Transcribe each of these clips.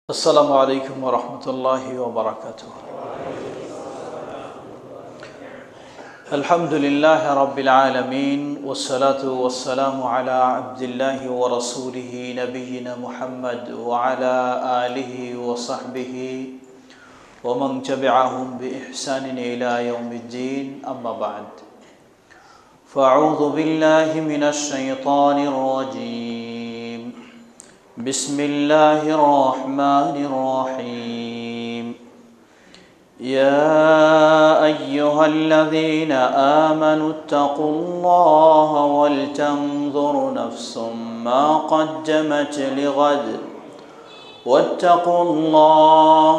السلام عليكم ورحمة الله وبركاته. الحمد لله رب العالمين والصلاة والسلام على عبد الله ورسوله نبينا محمد وعلى آله وصحبه ومن تبعهم بإحسان إلى يوم الدين. أما بعد، فأعوذ بالله من الشيطان الرجيم. بسم الله الرحمن الرحيم. يا أيها الذين آمنوا اتقوا الله ولتنظر نفس ما قدمت لغد واتقوا الله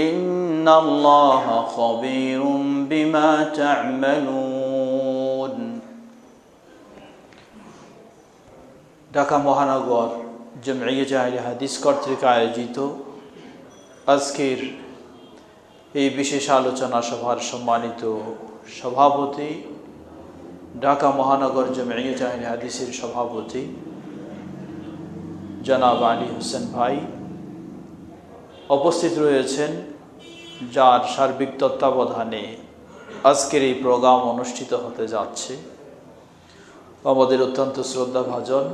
إن الله خبير بما تعملون. ঢাকা মহানগর জমঈয়্যত আহলে হাদিস কর্তৃক আয়োজিত আজকের এই বিশেষ আলোচনা সভার সম্মানিত সভাপতি, ঢাকা মহানগর জমঈয়্যত আহলে হাদিসের সভাপতি জনাব আলী হোসেন ভাই উপস্থিত রয়েছেন, যার সার্বিক তত্ত্বাবধানে আজকের এই প্রোগ্রাম অনুষ্ঠিত হতে যাচ্ছে। আমাদের অত্যন্ত শ্রদ্ধাভাজন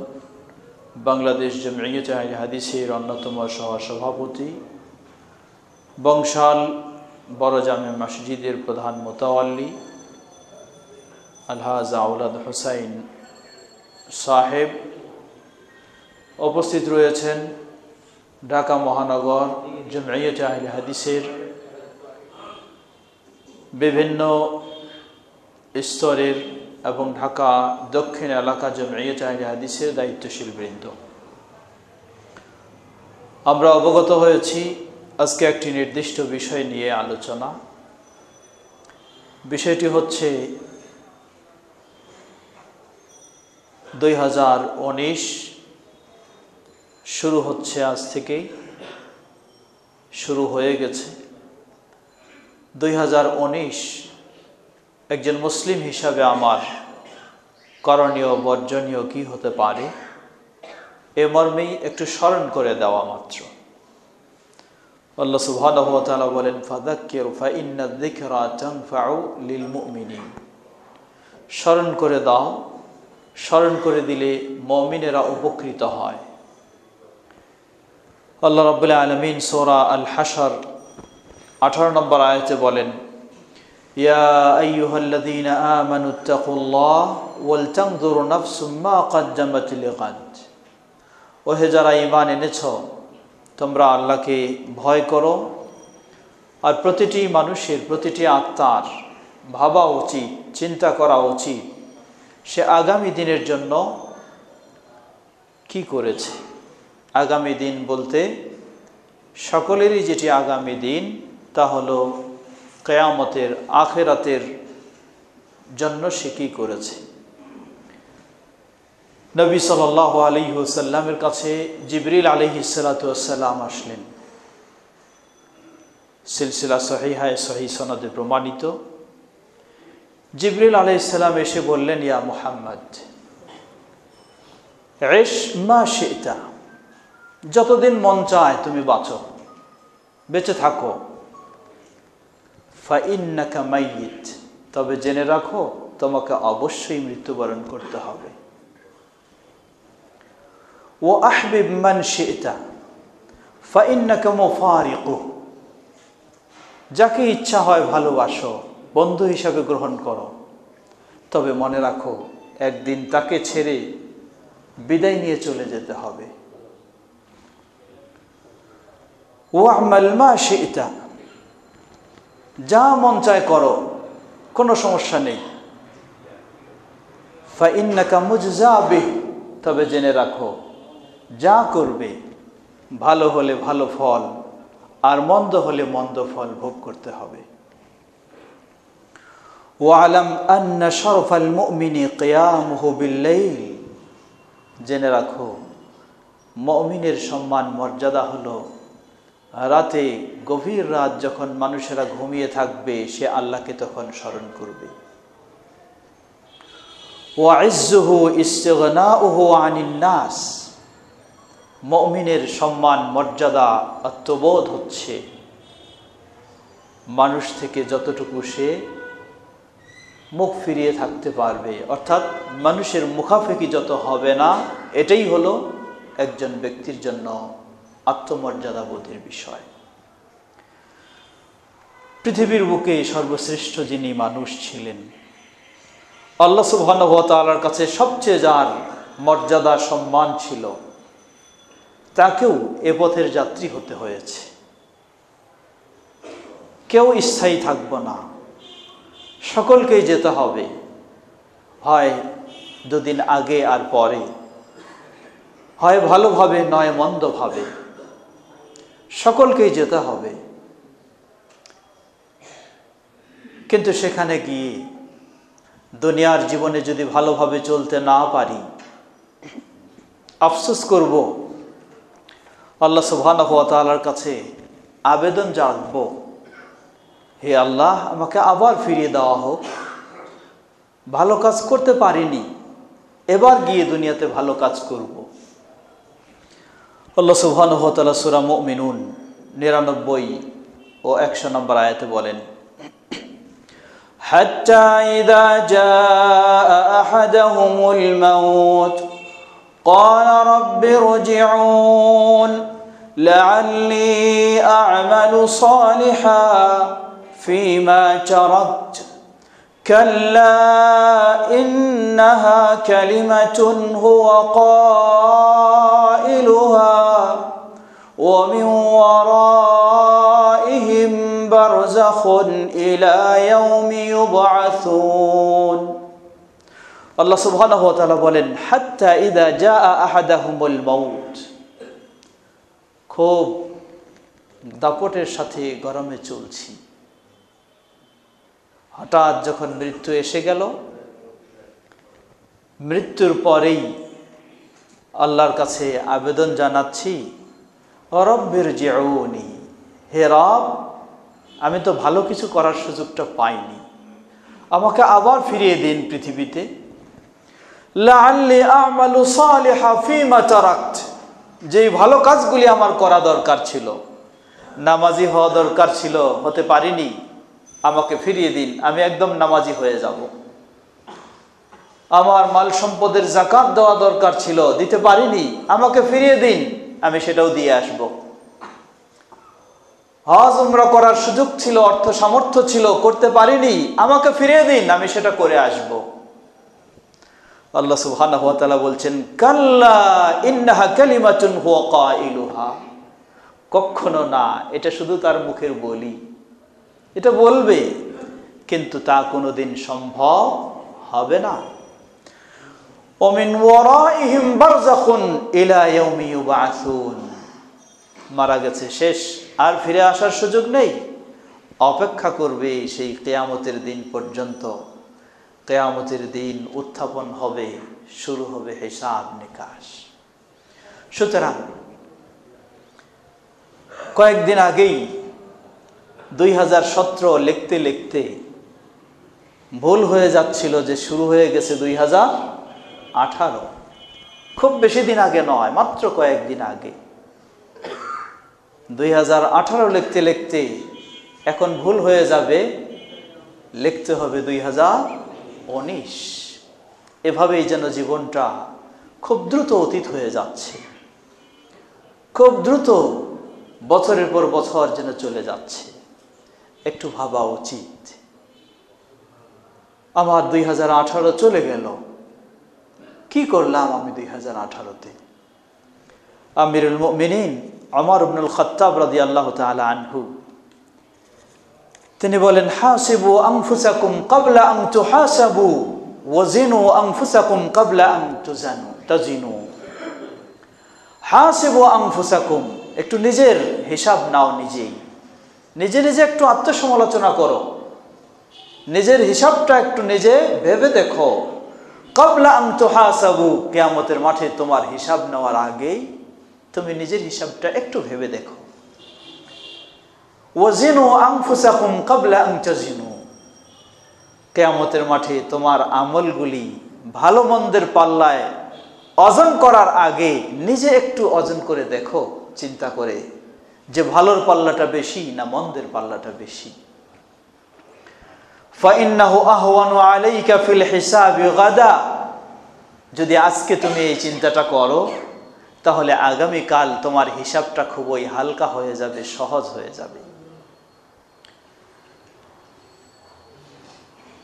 বাংলাদেশ জমঈয়্যত আহলে হাদিসের অন্যতম সহসভাপতি, বংশাল বড় জামে মসজিদের প্রধান মুতাওয়াল্লি আলহাজ আওলাদ হুসাইন সাহেব উপস্থিত রয়েছেন। ঢাকা মহানগর জমঈয়্যত আহলে হাদিসের বিভিন্ন স্তরের এবং ঢাকা দক্ষিণ এলাকা জমঈয়্যত আহলে হাদিসের দায়িত্বশীল বৃন্দ। আমরা অবগত হয়েছি আজকে একটি নির্দিষ্ট বিষয় নিয়ে আলোচনা। বিষয়টি হচ্ছে 2019 শুরু হচ্ছে, আজ থেকেই শুরু হয়ে গেছে। 2019 একজন মুসলিম হিসাবে আমার করণীয় বর্জনীয় কি হতে পারে, এ মর্মেই একটু স্মরণ করে দেওয়া মাত্র। আল্লাহ সুবহানাহু ওয়া তাআলা বলেন, ফাযাক্কির ফাইন্না যিকরা তানফাউ লিল মুমিনিন। স্মরণ করে দাও, স্মরণ করে দিলে মুমিনেরা উপকৃত হয়। আল্লাহ রাব্বুল আলামিন সূরা আল হাশর 18 নম্বর আয়াতে বলেন, ইয়া আইয়ুহাল্লাযীনা আমানুত্তাকুল্লাহ ওয়ালতানজুর নাফসুম মা কদ্দামাত লিগাদ। ওহে যারা ঈমান এনেছ, তোমরা আল্লাহকে ভয় করো, আর প্রতিটি মানুষের, প্রতিটি আত্মার ভাবা উচিত, চিন্তা করা উচিত সে আগামী দিনের জন্য কি করেছে। আগামী দিন বলতে সকলেরই যেটি আগামী দিন, তা হলো কিয়ামতের, আখিরাতের জন্য সে কি করেছে। নবী সাল্লাল্লাহু আলাইহি ওয়াসাল্লামের কাছে জিবরিল আলাইহিস সালাতু ওয়াস সালাম আসলেন, সিলসিলা সহিহায়ে সহিহ সনদে প্রমাণিত। জিবরিল আলাইহিস সালাম এসে বললেন, ইয়া মুহাম্মদ ইশ মা শিতা, যতদিন মন চায় তুমি বাঁচো, বেঁচে থাকো। ফাইন্নাকা মাইয়িত, তবে জেনে রাখো তোমাকে অবশ্যই মৃত্যুবরণ করতে হবে। ওয়া আহবিব মান শিতা ফাইন্নাকা মুফারিকু, যাকে ইচ্ছা হয় ভালোবাসো, বন্ধু হিসাবে গ্রহণ করো, তবে মনে রাখো একদিন তাকে ছেড়ে বিদায় নিয়ে চলে যেতে হবে। ওয়া আমাল মা শিতা, যা মন চায় করো, কোনো সমস্যা নেই। ফাইন্নাকা মুজজা বিহ, তবে জেনে রাখো যা করবে ভালো হলে ভালো ফল, আর মন্দ হলে মন্দ ফল ভোগ করতে হবে। ওয়ালাম আন্না শরফাল মুমিনি কিয়ামুহু বিল-লাইল, জেনে রাখো মুমিনের সম্মান মর্যাদা হলো রাতে, গভীর রাত যখন মানুষেরা ঘুমিয়ে থাকবে, সে আল্লাহকে তখন স্মরণ করবে। ওয়া ইজ্জুহু ইস্তিগনাউহু আনিন নাস, মুমিনের সম্মান মর্যাদা আত্মবোধ হচ্ছে মানুষ থেকে যতটুকু সে মুখ ফিরিয়ে থাকতে পারবে, অর্থাৎ মানুষের মুখাফেকি যত হবে না, এটাই হলো একজন ব্যক্তির জন্য আত্মমর্যাদা বোধের বিষয়। পৃথিবীর বুকে সর্বশ্রেষ্ঠ যিনি মানুষ ছিলেন, আল্লাহ সুবহানাহু ওয়া তাআলার কাছে সবচেয়ে যার মর্যাদা সম্মান ছিল, তাকেও এ পথের যাত্রী হতে হয়েছে। কেউ স্থায়ী থাকব না, সকলকেই যেতে হবে, হয় দুদিন আগে আর পরে, হয় ভালোভাবে নয় মন্দভাবে, সকলকেই যেতে হবে। কিন্তু সেখানে গিয়ে দুনিয়ার জীবনে যদি ভালোভাবে চলতে না পারি, আফসোস করব, আল্লাহ সুবহানাহু ওয়া তাআলার কাছে আবেদন জানাবো, হে আল্লাহ, আমাকে আবার ফিরিয়ে দেওয়া হোক, ভালো কাজ করতে পারিনি, এবার গিয়ে দুনিয়াতে ভালো কাজ করব। আল্লাহ সুবহানাহু ওয়া তাআলা সূরা মুমিনুন 99 ও 100 নম্বর আয়াতে বলেন, হাত্তা ইযা জাআ আহাদাহুমুল মাউত ক্বালা রাব্বি ইরজিউন লাআল্লি আ'মালু সালিহান ফীমা তারাকতু কাল্লা ইন্নাহা কালিমাতুন হুয়া قائلها ومن ورائهم برزخ إلى يوم يبعثون। আল্লাহ সুবহানাহু ওয়া তাআলা বলেন, হাত্তা ইযা জাআ আহাদাহুমুল মাউত, খুব দাপটের সাথে গরমে চলছি, হঠাৎ যখন মৃত্যু এসে গেল, মৃত্যুর পরেই আল্লাহর কাছে আবেদন জানাচ্ছি, রব্বির জিউনি, হে রব, আমি তো ভালো কিছু করার সুযোগটা পাইনি, আমাকে আবার ফিরিয়ে দিন পৃথিবীতে। লাআল্লি আ'মালু সালিহান ফীমা তারাকতু, যেই ভালো কাজগুলি আমার করা দরকার ছিল, নামাজি হওয়া দরকার ছিল, হতে পারিনি, আমাকে ফিরিয়ে দিন, আমি একদম নামাজি হয়ে যাব। আমার মাল সম্পদের যাকাত দেওয়া দরকার ছিল, দিতে পারিনি, আমাকে ফিরিয়ে দিন, আমি সেটাও দিয়ে আসব। হজ উমরা করার সুযোগ ছিল, অর্থ সামর্থ্য ছিল, করতে পারিনি, আমাকে ফিরিয়ে দিন, আমি সেটা করে আসব। আল্লাহ সুবহানাহু ওয়া তাআলা বলছেন, কাল্লা ইন্নাহা কালিমাতুন হুয়া কাইলুহা, কখনো না, এটা শুধু তার মুখের বলি, এটা বলবে, কিন্তু তা কোনোদিন সম্ভব হবে না। ওমিন ওয়ারাইহিম বারযাখুন ইলা ইয়াউমি ইউবআসুন, মারা গেছে, শেষ, আর ফিরে আসার সুযোগ নেই, অপেক্ষা করবে সেই কিয়ামতের দিন পর্যন্ত। কিয়ামতের দিন উত্থাপন হবে, শুরু হবে হিসাব নিকাশ। সুতরাং কয়েকদিন আগেই 2017 লিখতে লিখতে ভুল হয়ে যাচ্ছিল যে শুরু হয়ে গেছে 2018। খুব বেশি দিন আগে নয়, মাত্র কয়েকদিন আগে। 2018 লিখতে লিখতে এখন ভুল হয়ে যাবে, লিখতে হবে 2019। এভাবেই যেন জীবনটা খুব দ্রুত অতীত হয়ে যাচ্ছে, খুব দ্রুত বছরের পর বছর যেন চলে যাচ্ছে। একটু ভাবা উচিত, আমার 2018 চলে গেল, কি করলাম আমি 2018-তে? আমিরুল মুমিনিন ওমর ইবনুল খাত্তাব রাদিয়াল্লাহু তাআলা আনহু তিনি বলেন, হাসিবু আনফুসাকুম ক্বাবলা আন তুহাসাবু ওয়াজিনু আনফুসাকুম ক্বাবলা আন তাজিনু। হাসিবু আনফুসাকুম, একটু নিজের হিসাব নাও, নিজে নিজে একটু আত্মসমালোচনা করো, নিজের হিসাবটা একটু নিজে ভেবে দেখো। ক্বাবলা আন তুহাসাবু, কিয়ামতের মাঠে তোমার হিসাব নেওয়ার আগেই তুমি নিজের হিসাবটা একটু ভেবে দেখো। ওয়াজিনু আনফুসাকুম ক্বাবলা আন তাজিনু, কিয়ামতের মাঠে তোমার আমলগুলি ভালো মন্দের পাল্লায় ওজন করার আগে নিজে একটু ওজন করে দেখো, চিন্তা করে যে ভালোর পাল্লাটা বেশি না মন্দের পাল্লাটা বেশি। ফাইন্নাহু আহওয়ানু আলাইকা ফিল হিসাবি গাদা, যদি আজকে তুমি এই চিন্তাটা করো তাহলে আগামীকাল তোমার হিসাবটা খুবই হালকা হয়ে যাবে, সহজ হয়ে যাবে।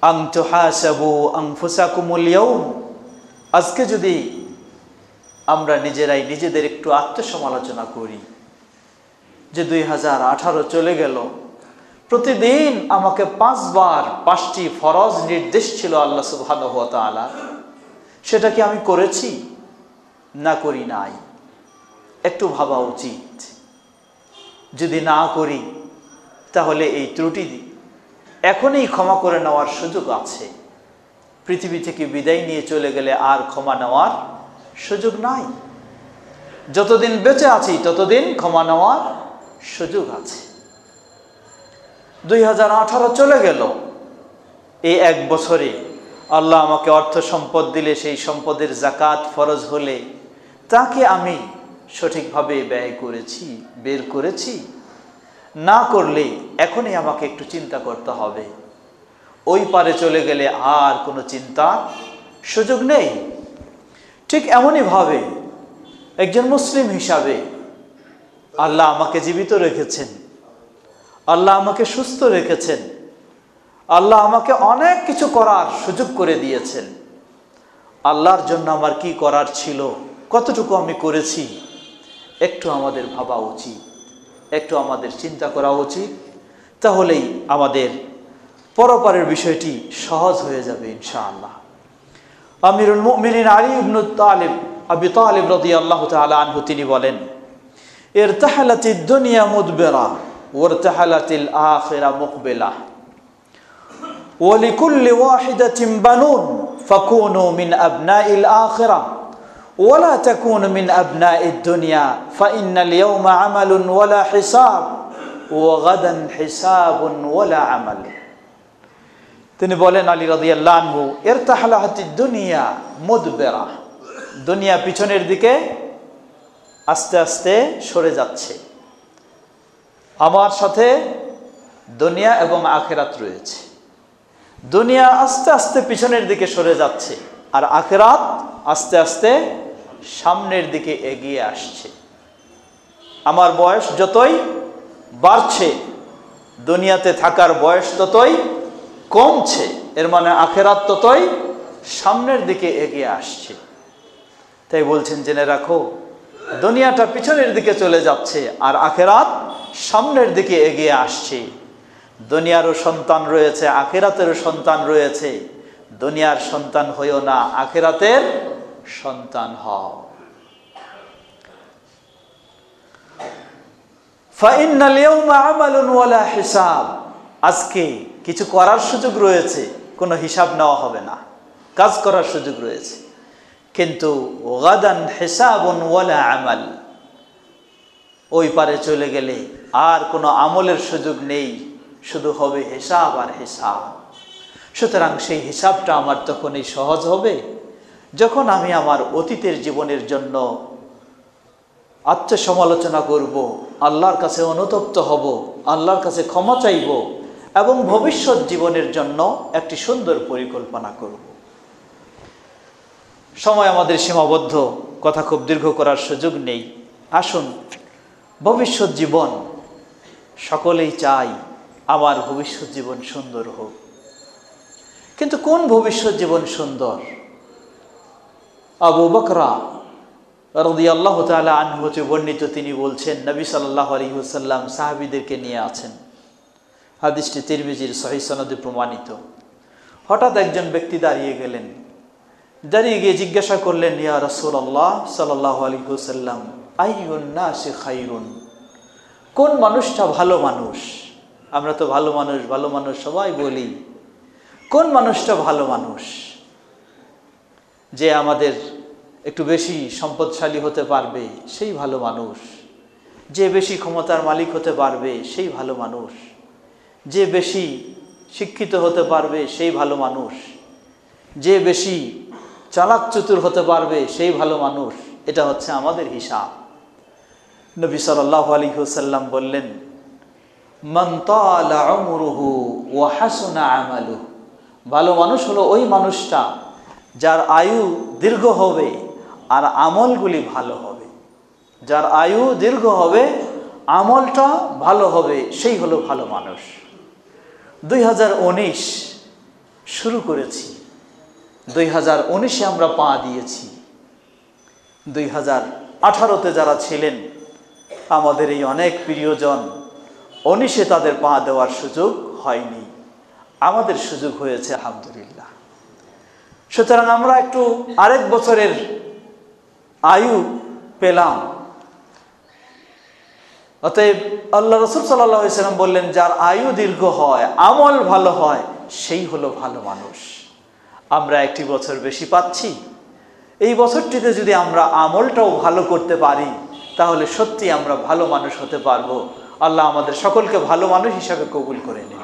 আন তুহাসাবু আনফুসাকুমুল ইয়াউম, আজকে যদি আমরা নিজেরাই নিজেদের একটু আত্মসমালোচনা করি যে 2018 চলে গেল, প্রতিদিন আমাকে 5 বার 5টি ফরজ নির্দেশ ছিল আল্লাহ সুবহানাহু ওয়া তাআলা, সেটা কি আমি করেছি না করি নাই? একটু ভাবা উচিত। যদি না করি তাহলে এই ত্রুটি এখনই ক্ষমা করে নেওয়ার সুযোগ আছে। পৃথিবী থেকে বিদায় নিয়ে চলে গেলে আর ক্ষমা নেওয়ার সুযোগ নাই। যতদিন বেঁচে আছি ততদিন ক্ষমা নেওয়ার সুযোগ আছে। 2018 চলে গেল, এই 1 বছরে আল্লাহ আমাকে অর্থ সম্পদ দিলে সেই সম্পদের যাকাত ফরজ হলে তাকে আমি সঠিকভাবে ব্যয় করেছি, বের করেছি? না করলে এখনই আমাকে একটু চিন্তা করতে হবে। ওই পারে চলে গেলে আর কোনো চিন্তার সুযোগ নেই। ঠিক এমনই ভাবে একজন মুসলিম হিসাবে আল্লাহ আমাকে জীবিত রেখেছেন, আল্লাহ আমাকে সুস্থ রেখেছেন, আল্লাহ আমাকে অনেক কিছু করার সুযোগ করে দিয়েছেন। আল্লাহর জন্য আমার কি করার ছিল, কতটুকু আমি করেছি, একটু আমাদের ভাবা উচিত, একটু আমাদের চিন্তা করা উচিত। তাহলেই আমাদের পরপারের বিষয়টি সহজ হয়ে যাবে ইনশাআল্লাহ। আমিরুল মুমিনিন আলী ইবনে আবি তালিব রাদিয়াল্লাহু তাআলা আনহু তিনি বলেন, ইরতাহালাতিদ দুনিয়া মুদবিরা ওয়ারতাহালাতিল আখিরা মুকবিলা ওয়া লিকুল্লি ওয়াহিদাতিন বানুন ফাকুনু মিন আবনাইল আখিরা ওয়ালা তাকুনু মিন আবনাইদ দুনিয়া ফাইন্নাল ইয়াওমা আমালুন ওয়ালা হিসাব ওয়া গাদান হিসাবুন ওয়ালা আমাল। তিনি বলেন আলী রাদিয়াল্লাহু আনহু, ইরতাহালাতিদ দুনিয়া মুদবিরা, দুনিয়া পিছনের দিকে আস্তে আস্তে সরে যাচ্ছে। আমার সাথে দুনিয়া এবং আখিরাত রয়েছে। দুনিয়া আস্তে আস্তে পিছনের দিকে সরে যাচ্ছে আর আখিরাত আস্তে আস্তে সামনের দিকে এগিয়ে আসছে। আমার বয়স যতই বাড়ছে, দুনিয়াতে থাকার বয়স ততই কমছে, এর মানে আখিরাত ততই সামনের দিকে এগিয়ে আসছে। তাই বলছেন জেনে রাখো, দুনিয়াটা পিছনের দিকে চলে যাচ্ছে আর আখিরাত সামনের দিকে এগিয়ে আসছে। দুনিয়ারও সন্তান রয়েছে, আখিরাতেরও সন্তান রয়েছে। দুনিয়ার সন্তান হইও না, আখিরাতের সন্তান হও। ফাইন্নাল ইয়াওমা আমালুন ওয়ালা হিসাব, আজকে কিছু করার সুযোগ রয়েছে, কোনো হিসাব নেওয়া হবে না, কাজ করার সুযোগ রয়েছে। কিন্তু গাদান হিসাবুন ওয়ালা আমাল, ওই পারে চলে গেলে আর কোনো আমলের সুযোগ নেই, শুধু হবে হিসাব আর হিসাব। সুতরাং সেই হিসাবটা আমার তখনই সহজ হবে যখন আমি আমার অতীতের জীবনের জন্য আত্মসমালোচনা করব, আল্লাহর কাছে অনুতপ্ত হব, আল্লাহর কাছে ক্ষমা চাইব এবং ভবিষ্যৎ জীবনের জন্য একটি সুন্দর পরিকল্পনা করব। সময় আমাদের সীমাবদ্ধ, কথা খুব দীর্ঘ করার সুযোগ নেই। আসুন, ভবিষ্যৎ জীবন সকলেই চাই আমার ভবিষ্যৎ জীবন সুন্দর হোক, কিন্তু কোন ভবিষ্যৎ জীবন সুন্দর? আবু বকর রাদিয়াল্লাহু তাআলা আনহু হতে বর্ণিত, তিনি বলছেন নবী সাল্লাল্লাহু আলাইহি ওয়াসাল্লাম সাহাবীদেরকে নিয়ে আছেন, হাদিসটি তিরমিজির সহিহ সনদে প্রমাণিত। হঠাৎ একজন ব্যক্তি দাঁড়িয়ে গেলেন, দাঁড়িয়ে গিয়ে জিজ্ঞাসা করলেন, ইয়া রাসূলুল্লাহ সাল্লাল্লাহু আলাইহি ওয়াসাল্লাম, আইয়ুন নাসি খায়রুন, কোন মানুষটা ভালো মানুষ? আমরা তো ভালো মানুষ ভালো মানুষ সবাই বলি, কোন মানুষটা ভালো মানুষ? যে আমাদের একটু বেশি সম্পদশালী হতে পারবে সেই ভালো মানুষ, যে বেশি ক্ষমতার মালিক হতে পারবে সেই ভালো মানুষ, যে বেশি শিক্ষিত হতে পারবে সেই ভালো মানুষ, যে বেশি চালাক চতুর হতে পারবে সেই ভালো মানুষ। এটা হচ্ছে আমাদের হিসাব। নবী সাল্লাল্লাহু আলাইহি ওয়াসাল্লাম বললেন, মান তালা উমরুহু ওয়া হাসুনা আমালুহু, ভালো মানুষ হলো ওই মানুষটা যার আয়ু দীর্ঘ হবে আর আমলগুলি ভালো হবে। যার আয়ু দীর্ঘ হবে, আমলটা ভালো হবে, সেই হলো ভালো মানুষ। 2019 শুরু করেছি, 2019-এ আমরা পা দিয়েছি। 2018-তে যারা ছিলেন আমাদের এই অনেক প্রিয়জন, 19-এ তাদের পা দেওয়ার সুযোগ হয়নি, আমাদের সুযোগ হয়েছে আলহামদুলিল্লাহ। সুতরাং আমরা একটু আরেক বছরের আয়ু পেলাম। অতএব আল্লাহ রাসূল সাল্লাল্লাহু আলাইহি ওয়াসাল্লাম বললেন, যার আয়ু দীর্ঘ হয়, আমল ভালো হয়, সেই হলো ভালো মানুষ। আমরা একটি বছর বেশি পাচ্ছি, এই বছরটিতে যদি আমরা আমলটাও ভালো করতে পারি তাহলে সত্যি আমরা ভালো মানুষ হতে পারবো। আল্লাহ আমাদের সকলকে ভালো মানুষ হিসাবে কবুল করে নিন।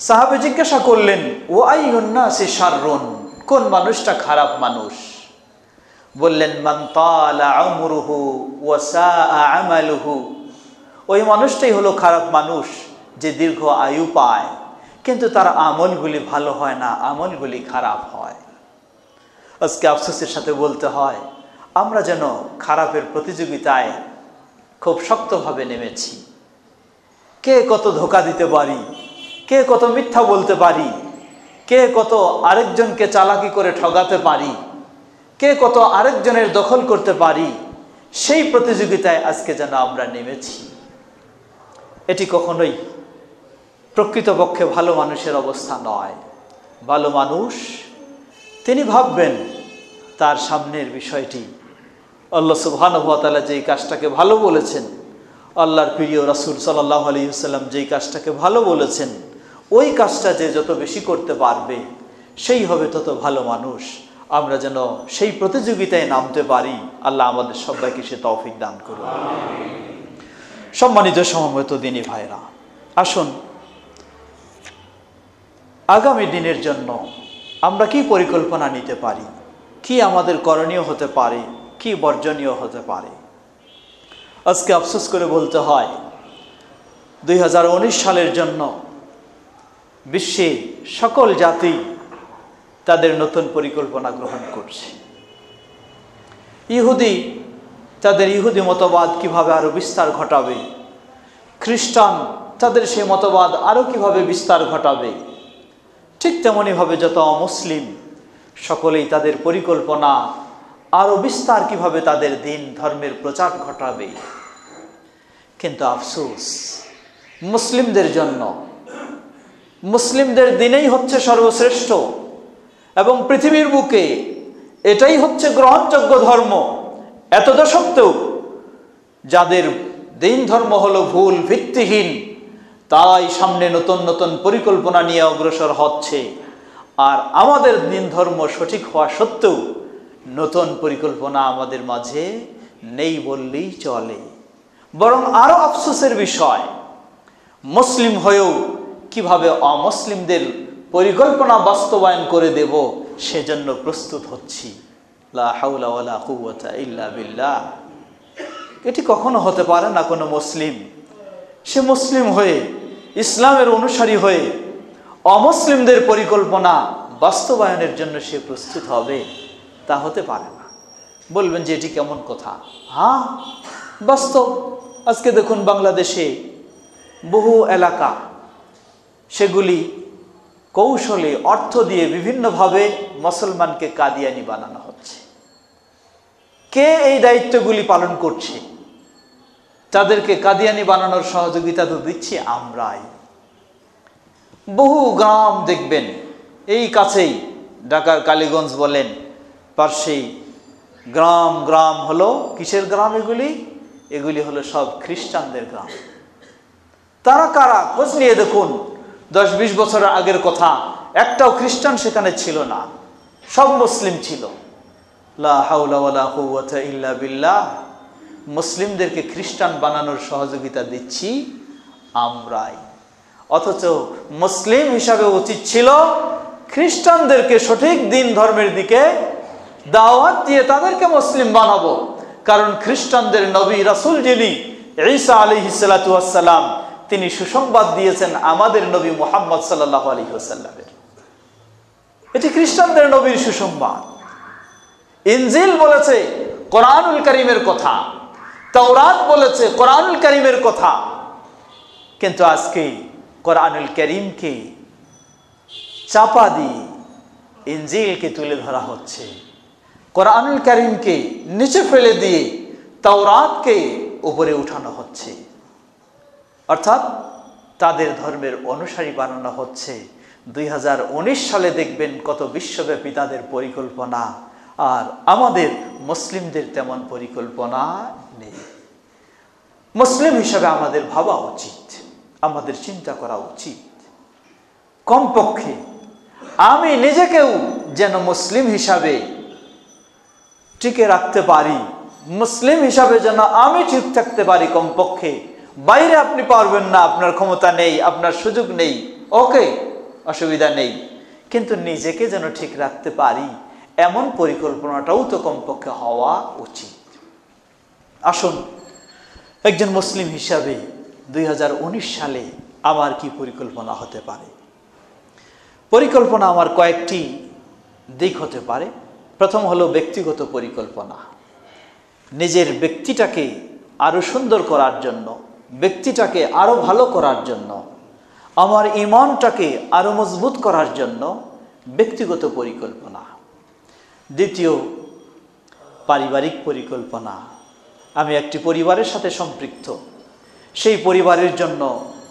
সাহাবে জিজ্ঞাসা করলেন, ও আইয়ুন নাসি শাররুন, কোন মানুষটা খারাপ মানুষ? বললেন, মান তালা উমরুহু ওয়া সাআ আমালুহু, ওই মানুষটাই হলো খারাপ মানুষ যে দীর্ঘ আয়ু পায় কিন্তু তার আমলগুলি ভালো হয় না, আমলগুলি খারাপ হয়। আজকে আফসোসের সাথে বলতে হয়, আমরা যেন খারাপের প্রতিযোগিতায় খুব শক্তভাবে নেমেছি। কে কত ধোঁকা দিতে পারি, কে কত মিথ্যা বলতে পারি, কে কত আরেকজনকে চালাকি করে ঠগাতে পারি, কে কত আরেকজনের দখল করতে পারি, সেই প্রতিযোগিতায় আজকে যেন আমরা নেমেছি। এটি কখনোই প্রকৃতপক্ষে ভালো মানুষের অবস্থা নয়। ভালো মানুষ তিনি ভাববেন তার সামনের বিষয়টি, আল্লাহ সুবহানাহু ওয়া তাআলা যেই কাজটাকে ভালো বলেছেন, আল্লাহর প্রিয় রাসূল সাল্লাল্লাহু আলাইহি ওয়াসাল্লাম যেই কাজটাকে ভালো বলেছেন, ওই কাজটা যে যত বেশি করতে পারবে সেই হবে তত ভালো মানুষ। আমরা যেন সেই প্রতিযোগিতায় নামতে পারি। আল্লাহ আমাদের সবাইকে সে তৌফিক দান করুন। সম্মানিত সমবেত দিনী ভাইরা, আসুন আগামী দিনের জন্য আমরা কি পরিকল্পনা নিতে পারি, কি আমাদের করণীয় হতে পারে, কি বর্জনীয় হতে পারে। আজকে আফসোস করে বলতে হয়, 2019 সালের জন্য বিশ্বে সকল জাতি তাদের নতুন পরিকল্পনা গ্রহণ করছে। ইহুদি তাদের ইহুদি মতবাদ কিভাবে আরো বিস্তার ঘটাবে, খ্রিস্টান তাদের সেই মতবাদ আরো কিভাবে বিস্তার ঘটাবে, ঠিক তেমনিভাবে যত অমুসলিম সকলেই তাদের পরিকল্পনা আরো বিস্তার কিভাবে তাদের দিন ধর্মের প্রচার ঘটাবে। কিন্তু আফসোস, মুসলিমদের জন্য মুসলিমদের দিনেই হচ্ছে সর্বশ্রেষ্ঠ এবং পৃথিবীর বুকে এটাই হচ্ছে গ্রহণযোগ্য ধর্ম। এত সত্ত্বেও যাদের দিন ধর্ম হলো ভুল, ভিত্তিহীন, তারাই সামনে নতুন নতুন পরিকল্পনা নিয়ে অগ্রসর হচ্ছে। আর আমাদের দিন ধর্ম সঠিক হওয়া সত্ত্বেও নতুন পরিকল্পনা আমাদের মাঝে নেই বললেই চলে। বরং আরো আফসোসের বিষয়, মুসলিম হয়েও কিভাবে অমুসলিমদের পরিকল্পনা বাস্তবায়ন করে দেব সেজন্য প্রস্তুত হচ্ছি। লা হাওলা ওয়ালা কুওয়াতা ইল্লা বিল্লাহ। এটি কখনো হতে পারে না কোনো মুসলিম, সে মুসলিম হয়ে ইসলামের অনুসারী হয়ে অমুসলিমদের পরিকল্পনা বাস্তবায়নের জন্য সে প্রস্তুত হবে, তা হতে পারে না। বলবেন যে এটি কেমন কথা? হ্যাঁ, বাস্তব। আজকে দেখুন বাংলাদেশে বহু এলাকা, সেগুলি কৌশলে অর্থ দিয়ে বিভিন্নভাবে মুসলমানকে কাদিয়ানি বানানো হচ্ছে। কে এই দায়িত্বগুলি পালন করছে? তাদেরকে কাদিয়ানি বানানোর সহযোগিতা তো দিচ্ছি আমরাই। বহু গ্রাম দেখবেন, এই কাছেই ঢাকার কালীগঞ্জ বলেন, পার্শ্বেই গ্রাম গ্রাম হলো কিসের গ্রাম? এগুলি হলো সব খ্রিস্টানদের গ্রাম। তারা কারা? খোঁজ নিয়ে দেখুন, 10-20 বছরের আগের কথা, একটাও খ্রিস্টান সেখানে ছিল না, সব মুসলিম ছিল। লা হাওলা ওয়ালা কুওয়াতা ইল্লা বিল্লাহ। মুসলিমদেরকে খ্রিস্টান বানানোর সহযোগিতা দিচ্ছি আমরাই। অথচ মুসলিম হিসাবে উচিত ছিল খ্রিস্টানদেরকে সঠিক দিন ধর্মের দিকে দাওয়াত দিয়ে তাদেরকে মুসলিম বানাবো। কারণ খ্রিস্টানদের নবী রাসূল যিনি ঈসা আলাইহিস সালাতু ওয়াস সালাম, তিনি সুসংবাদ দিয়েছেন আমাদের নবী মুহাম্মদ সাল্লাল্লাহু আলাইহি ওয়াসাল্লামের। এটি খ্রিস্টানদের নবীর সুসংবাদ। ইনজিল বলেছে কোরআনুল কারীমের কথা, তাওরাত বলেছে কোরআনুল কারীমের কথা, কিন্তু আজকে কোরআনুল কারীমকে চাপা দিয়ে ইনজিলকে তুলে ধরা হচ্ছে, কোরআনুল কারীমকে নিচে ফেলে দিয়ে তাওরাতকে উপরে উঠানো হচ্ছে। অর্থাৎ তাদের ধর্মের অনুসারী বানানো হচ্ছে। 2019 সালে দেখবেন কত বিশ্বব্যাপী তাদের পরিকল্পনা, আর আমাদের মুসলিমদের তেমন পরিকল্পনা নেই। মুসলিম হিসাবে আমাদের ভাবা উচিত, আমাদের চিন্তা করা উচিত, কমপক্ষে আমি নিজেকেও যেন মুসলিম হিসাবে টিকে রাখতে পারি, মুসলিম হিসাবে যেন আমি ঠিক থাকতে পারি। কমপক্ষে বাইরে আপনি পারবেন না, আপনার ক্ষমতা নেই, আপনার সুযোগ নেই, ওকে, অসুবিধা নেই, কিন্তু নিজেকে যেন ঠিক রাখতে পারি এমন পরিকল্পনাটাও তো কমপক্ষে হওয়া উচিত। আসুন, একজন মুসলিম হিসাবে 2019 সালে আমার কি পরিকল্পনা হতে পারে? পরিকল্পনা আমার কয়েকটি দিক হতে পারে। প্রথম হলো ব্যক্তিগত পরিকল্পনা। নিজের ব্যক্তিটাকে আরো সুন্দর করার জন্য, ব্যক্তিটাকে আরো ভালো করার জন্য, আমার ঈমানটাকে আরো মজবুত করার জন্য ব্যক্তিগত পরিকল্পনা। দ্বিতীয়, পারিবারিক পরিকল্পনা। আমি একটি পরিবারের সাথে সম্পৃক্ত, সেই পরিবারের জন্য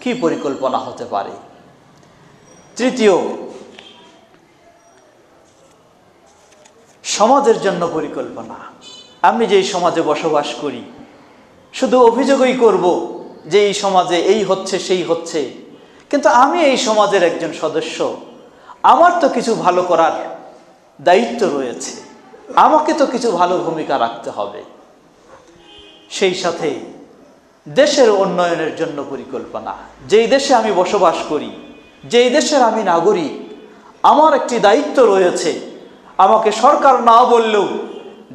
কি পরিকল্পনা হতে পারে? তৃতীয়, সমাজের জন্য পরিকল্পনা। আমি যেই সমাজে বসবাস করি, শুধু অভিযোগই করব যে এই সমাজে এই হচ্ছে সেই হচ্ছে, কিন্তু আমি এই সমাজের একজন সদস্য, আমার তো কিছু ভালো করার দায়িত্ব রয়েছে, আমাকে তো কিছু ভালো ভূমিকা রাখতে হবে। সেই সাথে দেশের উন্নয়নের জন্য পরিকল্পনা। যেই দেশে আমি বসবাস করি, যেই দেশের আমি নাগরিক, আমার একটি দায়িত্ব রয়েছে। আমাকে সরকার না বললেও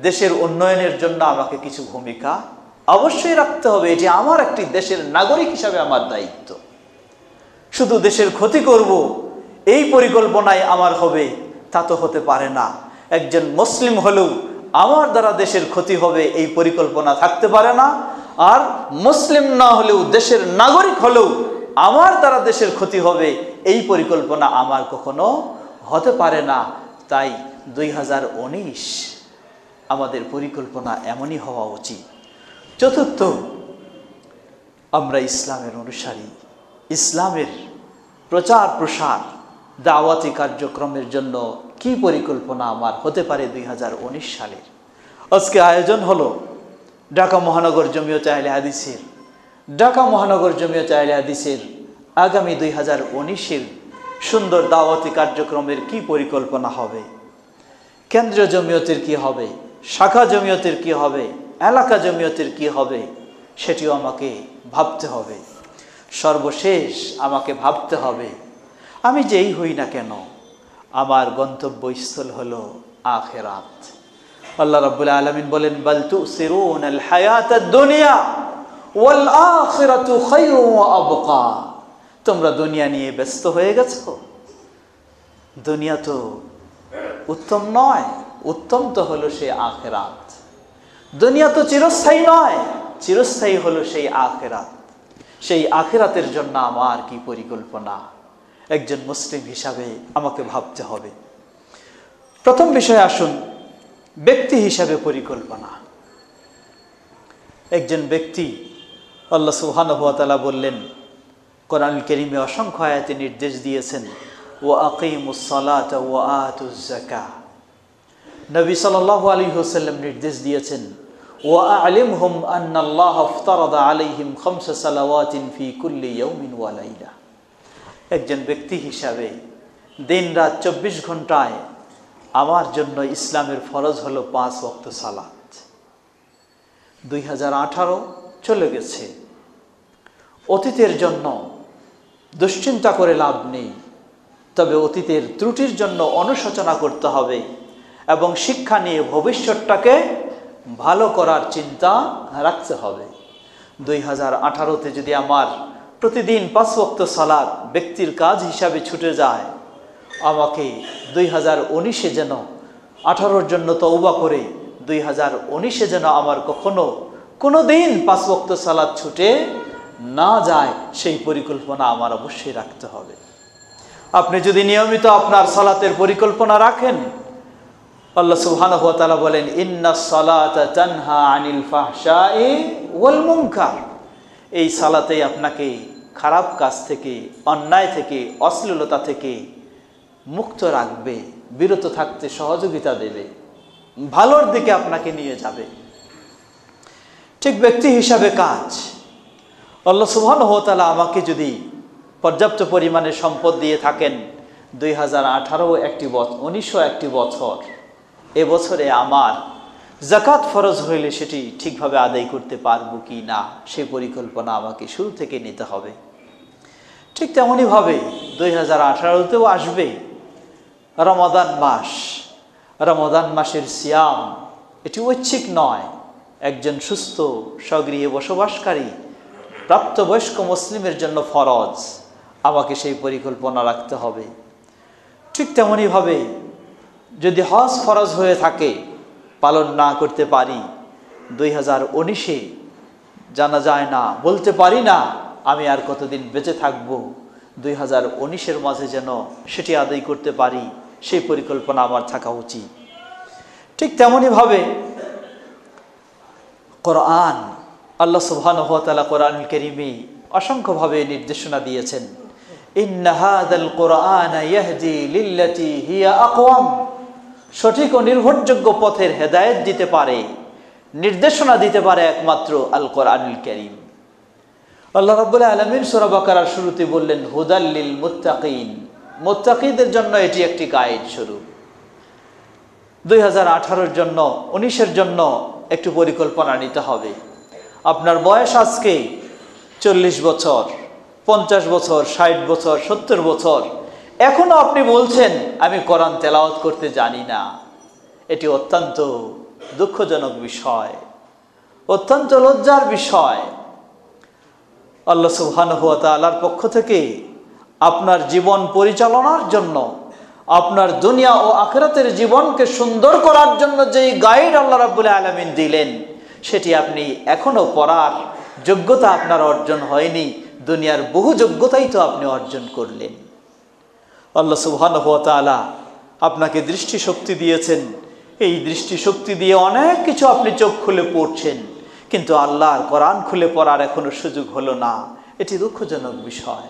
দেশের উন্নয়নের জন্য আমাকে কিছু ভূমিকা অবশ্যই রাখতে হবে। এটি আমার একটি দেশের নাগরিক হিসাবে আমার দায়িত্ব। শুধু দেশের ক্ষতি করব এই পরিকল্পনায় আমার হবে তা তো হতে পারে না। একজন মুসলিম হলেও আমার দ্বারা দেশের ক্ষতি হবে এই পরিকল্পনা থাকতে পারে না, আর মুসলিম না হলেও দেশের নাগরিক হলেও আমার দ্বারা দেশের ক্ষতি হবে এই পরিকল্পনা আমার কখনো হতে পারে না। তাই 2019 আমাদের পরিকল্পনা এমনই হওয়া উচিত। চতুর্থ, আমরা ইসলামের অনুসারী, ইসলামের প্রচার প্রসার, দাওয়াতি কার্যক্রমের জন্য কি পরিকল্পনা আমার হতে পারে 2019 সালের? আজকে আয়োজন হলো ঢাকা মহানগর জমিয়তে আহলে হাদিসের, ঢাকা মহানগর জমিয়তে আহলে হাদিসের আগামী 2019-এর সুন্দর দাওয়াতি কার্যক্রমের কি পরিকল্পনা হবে, কেন্দ্রীয় জমিয়তের কি হবে, শাখা জমিয়তের কি হবে, এলাকা জমিয়তের কি হবে, সেটিও আমাকে ভাবতে হবে। সর্বশেষ আমাকে ভাবতে হবে, আমি যেই হই না কেন আমার গন্তব্যস্থল হলো আখিরাত। আল্লাহ রাব্বুল আলামিন বলেন, বাল তুসিরুনাল হায়াতাদ দুনিয়া ওয়াল আখিরাতু খায়রুন ওয়া আবকা। তোমরা দুনিয়া নিয়ে ব্যস্ত হয়ে গেছো, দুনিয়া তো উত্তম নয়, উত্তম তো হলো সেই আখিরাত। দুনিয়া তো চিরস্থায়ী নয়, চিরস্থায়ী হলো সেই আখিরাত। সেই আখিরাতের জন্য আমার কি পরিকল্পনা একজন মুসলিম হিসাবে আমাকে ভাবতে হবে। প্রথম বিষয় আসুন, ব্যক্তি হিসাবে পরিকল্পনা। একজন ব্যক্তি, আল্লাহ সুবহানাহু ওয়া তাআলা বললেন কোরআনুল কারীমে অসংখ্য আয়াতে নির্দেশ দিয়েছেন, ওয়া আকিমুস সালাতা ওয়া আতুজ যাকাহ। নবী সাল্লাল্লাহু আলাইহি ওয়াসাল্লাম নির্দেশ দিয়েছেন, ওয়া আ'লিমহুম আন্নাল্লাহা ইফতারাদা আলাইহিম খামসা সালাওয়াতিন ফি কুল্লি ইয়াউমিন ওয়া লাইলা। একজন ব্যক্তি হিসাবে দিন রাত 24 ঘন্টায় আমার জন্য ইসলামের ফরজ হলো 5 ওয়াক্ত সালাত। 2018 চলে গেছে, অতীতের জন্য দুশ্চিন্তা করে লাভ নেই। তবে অতীতের ত্রুটির জন্য অনুশোচনা করতে হবে এবং শিক্ষা নিয়ে ভবিষ্যৎটাকে ভালো করার চিন্তা রাখতে হবে। 2018-তে যদি আমার প্রতিদিন 5 ওয়াক্ত সালাত ব্যক্তির কাজ হিসাবে ছুটে যায়, আমাকে 2019-এ যেন 18-র জন্য তওবা করে 2019-এ যেন আমার কোনো দিন 5 ওয়াক্ত সালাত ছুটে না যায়, সেই পরিকল্পনা আমার অবশ্যই রাখতে হবে। আপনি যদি নিয়মিত আপনার সালাতের পরিকল্পনা রাখেন, আল্লাহ সুবহানাহু ওয়া তাআলা বলেন, ইন্নাস সালাতা তানহা আনিল ফাহশাই ওয়াল মুনকার। এই সালাতেই আপনাকে খারাপ কাজ থেকে, অন্যায় থেকে, অশ্লীলতা থেকে মুক্ত রাখবে, বিরত থাকতে সহযোগিতা দেবে, ভালোর দিকে আপনাকে নিয়ে যাবে। ঠিক ব্যক্তি হিসাবে কাজ, আল্লাহ সুবহানাহু ওয়া তাআলা আমাকে যদি পর্যাপ্ত পরিমাণে সম্পদ দিয়ে থাকেন, 1919 একটি বছর, এবছরে আমার যাকাত ফরজ হইলে সেটি ঠিকভাবে আদায় করতে পারবো কি না, সেই পরিকল্পনা আমাকে শুরু থেকে নিতে হবে। ঠিক তেমনইভাবে 2018-তেও আসবে রমাদান মাস। রমাদান মাসের সিয়াম এটি ঐচ্ছিক নয়, একজন সুস্থ স্বগৃহে বসবাসকারী প্রাপ্তবয়স্ক মুসলিমের জন্য ফরজ। আমাকে সেই পরিকল্পনা রাখতে হবে। ঠিক তেমনইভাবে যদি হজ ফরজ হয়ে থাকে, পালন না করতে পারি, 2019-এ জানা যায় না, বলতে পারি না আমি আর কতদিন বেঁচে থাকব, 2019-এর মাঝে যেন সেটি আদায় করতে পারি, সেই পরিকল্পনা আমার থাকা উচিত। ঠিক তেমনইভাবে কোরআন, আল্লাহ সুবহানাহু ওয়া তাআলা কোরআনুল কারীমে অসংখ্যভাবে নির্দেশনা দিয়েছেন, ইন্না হাযাল কোরআনা ইয়াহদি লিল্লাতী হিয়া আকওয়াম। সঠিক ও নির্ভরযোগ্য পথের হেদায়েত দিতে পারে, নির্দেশনা দিতে পারে একমাত্র আল কোরআনুল কারীম। আল্লাহ রাব্বুল আলামিন সূরা বাকারার শুরুতে বললেন, হুদাল লিল মুত্তাকিন। মুত্তাকিদের জন্য এটি একটি গাইড স্বরূপ। 2018-এর জন্য, 19-এর জন্য একটু পরিকল্পনা নিতে হবে। আপনার বয়স আজকে 40 বছর, 50 বছর, 60 বছর, 70 বছর, এখনো আপনি বলছেন আমি কোরআন তেলাওয়াত করতে জানি না। এটি অত্যন্ত দুঃখজনক বিষয়, অত্যন্ত লজ্জার বিষয়। আল্লাহ সুবহানাহু ওয়া তাআলার পক্ষ থেকে আপনার জীবন পরিচালনার জন্য, আপনার দুনিয়া ও আখিরাতের জীবনকে সুন্দর করার জন্য যেই গাইড আল্লাহ রাব্বুল আলামিন দিলেন, সেটি আপনি এখনো পড়ার যোগ্যতা আপনার অর্জন হয়নি। দুনিয়ার বহু যোগ্যতাই তো আপনি অর্জন করলেন। আল্লাহ সুবহানাহু ওয়া তাআলা আপনাকে দৃষ্টিশক্তি দিয়েছেন, এই দৃষ্টিশক্তি দিয়ে অনেক কিছু আপনি চোখ খুলে পড়ছেন, কিন্তু আল্লাহর কোরআন খুলে পড়ার এখনো সুযোগ হলো না। এটি দুঃখজনক বিষয়।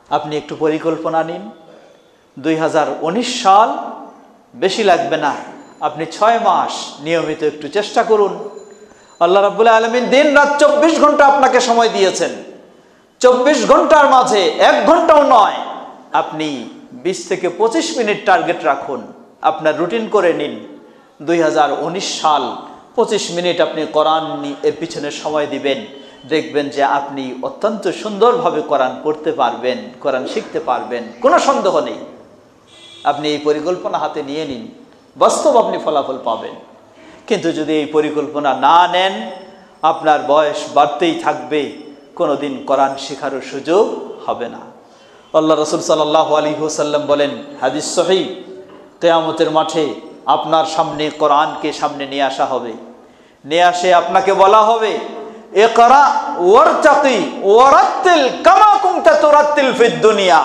আপনি একটু পরিকল্পনা নিন। 2019 সাল, বেশি লাগবে না, আপনি 6 মাস নিয়মিত একটু চেষ্টা করুন। আল্লাহ রাব্বুল আলামিন দিন রাত 24 ঘন্টা আপনাকে সময় দিয়েছেন। 24 ঘন্টার মাঝে 1 ঘন্টাও নয়, আপনি 20 থেকে 25 মিনিট টার্গেট রাখুন, আপনার রুটিন করে নিন। 2019 সাল 25 মিনিট আপনি কোরআন এর পিছনে সময় দিবেন, দেখবেন যে আপনি অত্যন্ত সুন্দরভাবে কোরআন পড়তে পারবেন, কোরআন শিখতে পারবেন, কোনো সন্দেহ নেই। আপনি এই পরিকল্পনা হাতে নিয়ে নিন, বাস্তব আপনি ফলাফল পাবেন। কিন্তু যদি এই পরিকল্পনা না নেন, আপনার বয়স বাড়তেই থাকবে, কোনোদিন কোরআন শেখারও সুযোগ হবে না। আল্লাহ রাসূল সাল্লাল্লাহু আলাইহি ওয়াসাল্লাম বলেন, হাদিস সহিহ, কিয়ামতের মাঠে আপনার সামনে কোরআনকে সামনে নিয়ে আসা হবে, নিয়ে আসে আপনাকে বলা হবে, ইকরা ওয়ারতাকি ওয়ারাত্তিল কামা কুনতা তুরাত্তিল ফিদ দুনিয়া।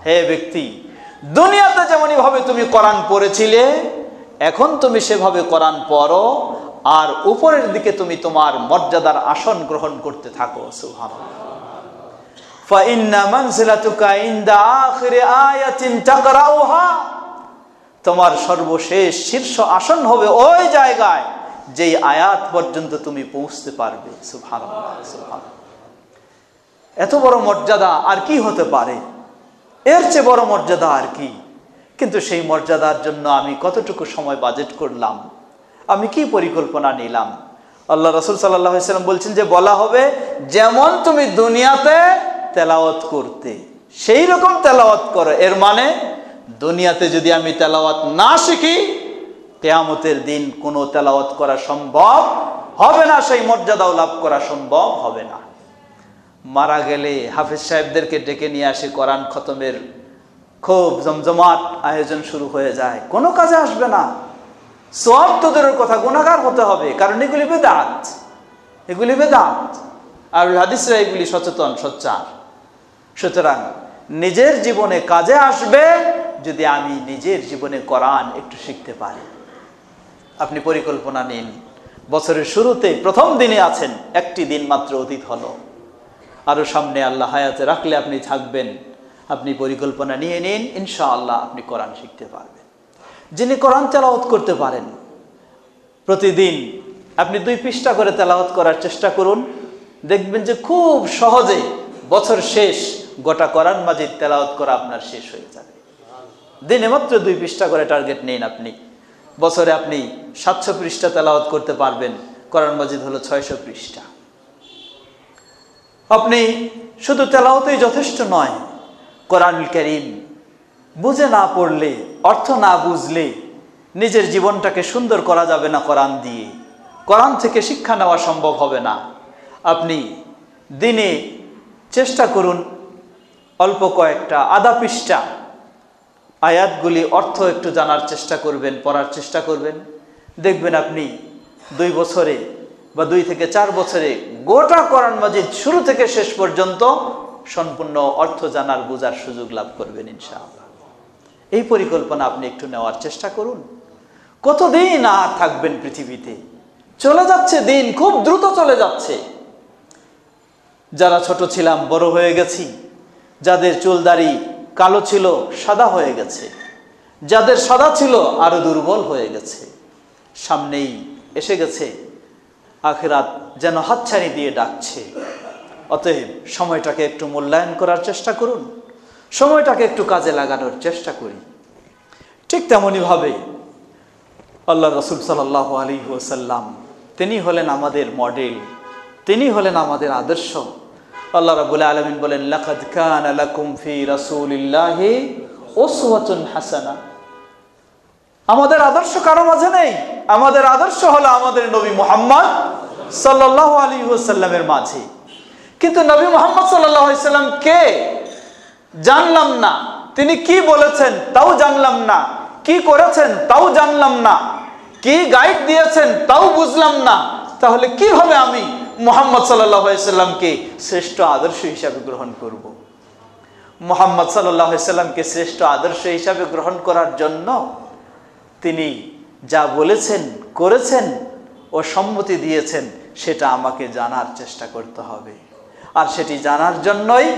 হে ব্যক্তি, দুনিয়াতে যেমনই ভাবে তুমি কোরআন পড়েছিলে, এখন তুমি সেভাবে কোরআন পড়ো, আর উপরের দিকে তুমি তোমার মর্যাদার আসন গ্রহণ করতে থাকো। সুবহানাল্লাহ। ফা ইন্না মানজিলাতুকা ইনদা আখিরি আয়াতিন তাকরাউহা। তোমার সর্বশেষ শীর্ষ আসন হবে ওই জায়গায় যেই আয়াত পর্যন্ত তুমি পৌঁছতে পারবে। সুবহানাল্লাহ, সুবহানাল্লাহ। এত বড় মর্যাদা আর কি হতে পারে? এর চেয়ে বড় মর্যাদা আর কি? কিন্তু সেই মর্যাদার জন্য আমি কতটুকু সময় বাজেট করলাম, আমি কি পরিকল্পনা নিলাম? আল্লাহ রাসূল সাল্লাল্লাহু আলাইহি ওয়াসাল্লাম বলছেন যে বলা হবে, যেমন তুমি দুনিয়াতে তেলাওয়াত করতে, সেই রকম তেলাওয়াত করো। এর মানে দুনিয়াতে যদি আমি তেলাওয়াত না শিখি, কিয়ামতের দিন কোনো তেলাওয়াত করা সম্ভব হবে না, সেই মর্যাদাও লাভ করা সম্ভব হবে না। মারা গেলে হাফেজ সাহেবদেরকে ডেকে নিয়ে আসে, কোরআন খতমের খুব জমজমাট আয়োজন শুরু হয়ে যায়, কোনো কাজে আসবে না। সওয়াব তো দূরের কথা, গুনাহগার হতে হবে, কারণ এগুলি বেদাত, এগুলি বেদাত। আর হাদিসরা এগুলি সচেতন সোচ্চার। সুতরাং নিজের জীবনে কাজে আসবে যদি আমি নিজের জীবনে কোরআন একটু শিখতে পারি। আপনি পরিকল্পনা নিন, বছরের শুরুতে প্রথম দিনে আছেন, একটি দিন মাত্র অতীত হলো, আরো সামনে আল্লাহ হায়াতে রাখলে আপনি থাকবেন। আপনি পরিকল্পনা নিয়ে নিন, ইনশাআল্লাহ আপনি কোরআন শিখতে পারবেন। যিনি কোরআন তেলাওয়াত করতে পারেন, প্রতিদিন আপনি 2 পৃষ্ঠা করে তেলাওয়াত করার চেষ্টা করুন, দেখবেন যে খুব সহজে বছর শেষ গোটা কোরআন মাজিদ তেলাওয়াত করা আপনার শেষ হয়ে যাবে। দিনে মাত্র 2 পৃষ্ঠা করে টার্গেট নিন আপনি, বছরে আপনি 700 পৃষ্ঠা তেলাওয়াত করতে পারবেন। কোরআন মাজিদ হলো 600 পৃষ্ঠা। আপনি শুধু তেলাওয়াতই যথেষ্ট নয়, কোরআনুল কারীম বুঝে না পড়লে, অর্থ না বুঝলে নিজের জীবনটাকে সুন্দর করা যাবে না। কোরআন দিয়ে, কোরআন থেকে শিক্ষা নেওয়া সম্ভব হবে না। আপনি দিনে চেষ্টা করুন অল্প কয়েকটা আধা পৃষ্ঠা আয়াতগুলি অর্থ একটু জানার চেষ্টা করবেন, পড়ার চেষ্টা করবেন। দেখবেন আপনি 2 বছরে বা 2 থেকে 4 বছরে গোটা কোরআন মাজিদ শুরু থেকে শেষ পর্যন্ত সম্পূর্ণ অর্থ জানার, বোঝার সুযোগ লাভ করবেন ইনশাআল্লাহ। এই পরিকল্পনা আপনি একটু নেওয়ার চেষ্টা করুন। কতদিন আর থাকবেন পৃথিবীতে? চলে যাচ্ছে দিন, খুব দ্রুত চলে যাচ্ছে। যারা ছোট ছিলাম বড় হয়ে গেছি, যাদের চুল দাড়ি কালো ছিল সাদা হয়ে গেছে, যাদের সাদা ছিল আরো দুর্বল হয়ে গেছে। সামনেই এসে গেছে, আখিরাত যেন হাতছানি দিয়ে ডাকছে। অতএব সময়টাকে একটু মূল্যায়ন করার চেষ্টা করুন, সময়টাকে একটু কাজে লাগানোর চেষ্টা করি। ঠিক তেমনি ভাবে আল্লাহ রাসূল সাল্লাল্লাহু আলাইহি ওয়াসাল্লাম, তিনি হলেন আমাদের মডেল, তিনি হলেন আমাদের আদর্শ। আল্লাহ রাব্বুল আলামিন বলেন, লাকাদ কানা লাকুম ফি রাসূলিল্লাহি উসওয়াতুন হাসানাহ। আমাদের আদর্শ কারো মাঝে নেই, আমাদের আদর্শ হলো আমাদের নবী মুহাম্মদ সাল্লাল্লাহু আলাইহি ওয়াসাল্লামের মাঝে। কিন্তু নবী মুহাম্মদ সাল্লাল্লাহু আলাইহি ওয়াসাল্লাম কে জানলাম না, তিনি কি বলেছেন তাও জানলাম না, কি করেছেন তাও জানলাম না, কি গাইড দিয়েছেন তাও বুঝলাম না। তাহলে কিভাবে আমি মুহাম্মদ সাল্লাল্লাহু আলাইহি ওয়াসাল্লামকে শ্রেষ্ঠ আদর্শ হিসাবে গ্রহণ করব? মুহাম্মদ সাল্লাল্লাহু আলাইহি ওয়াসাল্লামকে শ্রেষ্ঠ আদর্শ হিসাবে গ্রহণ করার জন্য তিনি যা বলেছেন, করেছেন ও সম্মতি দিয়েছেন, সেটা আমাকে জানার চেষ্টা করতে হবে। আর সেটি জানার জন্যই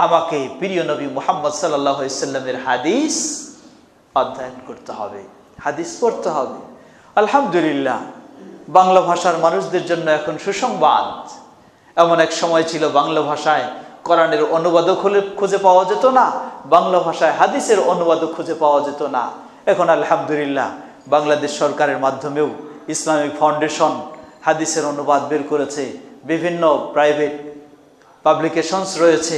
আমাকে প্রিয় নবী মুহাম্মদ সাল্লাল্লাহু আলাইহি ওয়াসাল্লামের হাদিস অধ্যয়ন করতে হবে, হাদিস পড়তে হবে। আলহামদুলিল্লাহ, বাংলা ভাষার মানুষদের জন্য এখন সুসংবাদ। এমন এক সময় ছিল বাংলা ভাষায় কোরআনের অনুবাদও খুঁজে পাওয়া যেত না, বাংলা ভাষায় হাদিসের অনুবাদও খুঁজে পাওয়া যেত না। এখন আলহামদুলিল্লাহ বাংলাদেশ সরকারের মাধ্যমেও ইসলামিক ফাউন্ডেশন হাদিসের অনুবাদ বের করেছে, বিভিন্ন প্রাইভেট পাবলিকেশনস রয়েছে,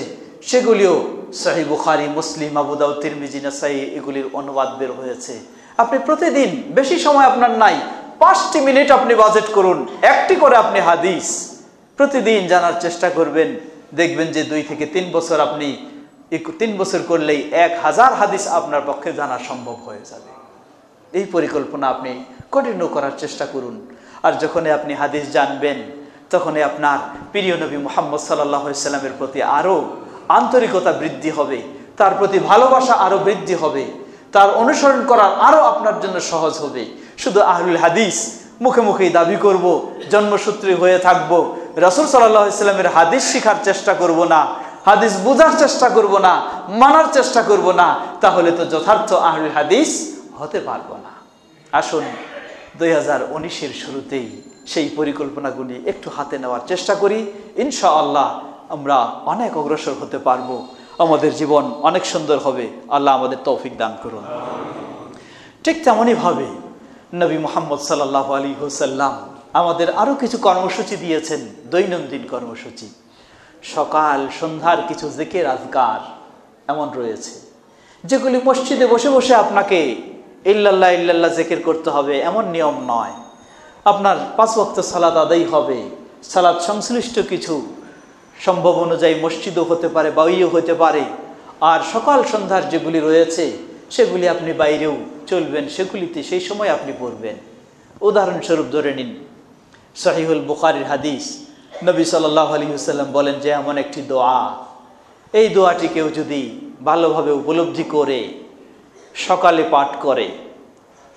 সেগুলিও সহিহ বুখারী, মুসলিম, আবু দাউদ, তিরমিজি, নাসাই এগুলির অনুবাদ বের হয়েছে। আপনি প্রতিদিন, বেশি সময় আপনার নাই, 5টি মিনিট আপনি বাজেট করুন, একটি করে আপনি হাদিস প্রতিদিন জানার চেষ্টা করবেন। দেখবেন যে 2 থেকে 3 বছর, আপনি 3 বছর করলেই 1000 হাদিস আপনার পক্ষে জানা সম্ভব হয়ে যাবে। এই পরিকল্পনা আপনি কন্টিনিউ করার চেষ্টা করুন। আর যখনই আপনি হাদিস জানবেন, তখনই আপনার প্রিয় নবী মুহাম্মদ সাল্লাল্লাহু আলাইহি ওয়াসাল্লামের প্রতি আরো আন্তরিকতা বৃদ্ধি হবে, তার প্রতি ভালোবাসা আরো বৃদ্ধি হবে, তার অনুসরণ করার আরো আপনার জন্য সহজ হবে। শুধু আহলুল হাদিস মুখে মুখেই দাবি করব, জন্মসূত্রে হয়ে থাকব, রাসূল সাল্লাল্লাহু আলাইহি ওয়াসাল্লামের হাদিস শেখার চেষ্টা করব না, হাদিস বোঝার চেষ্টা করব না, মানার চেষ্টা করব না, তাহলে তো যথার্থ আহলুল হাদিস হতে পারবো না। আসুন 2019-এর শুরুতেই সেই পরিকল্পনাগুলি একটু হাতে নেওয়ার চেষ্টা করি। ইনশাআল্লাহ আমরা অনেক অগ্রসর হতে পারবো, আমাদের জীবন অনেক সুন্দর হবে। আল্লাহ আমাদের তৌফিক দান করুন। ঠিক তেমনই ভাবে নবী মুহাম্মদ সাল্লাল্লাহু আলাইহি ওয়াসাল্লাম আমাদের আরো কিছু কর্মসূচি দিয়েছেন, দৈনন্দিন কর্মসূচি। সকাল সন্ধ্যার কিছু জিকির আজকার, এমন রয়েছে, যেগুলি মসজিদে বসে বসে আপনাকে ইল্লাল্লাহ ইল্লাল্লাহ জিকির করতে হবে এমন নিয়ম নয়। আপনার 5 ওয়াক্ত সালাত আদায় হবে, সালাত সংশ্লিষ্ট কিছু সম্ভব অনুযায়ী মসজিদও হতে পারে, বাড়িও হতে পারে। আর সকাল সন্ধ্যার যেগুলি রয়েছে সেগুলি আপনি বাইরেও চলবেন, সেগুলিতে সেই সময় আপনি পড়বেন। উদাহরণস্বরূপ ধরে নিন, সহিহুল বুখারীর হাদিস, নবী সাল্লাল্লাহু আলাইহি ওয়াসাল্লাম বলেন যে এমন একটি দোয়া, এই দোয়াটি কেউ যদি ভালোভাবে উপলব্ধি করে সকালে পাঠ করে,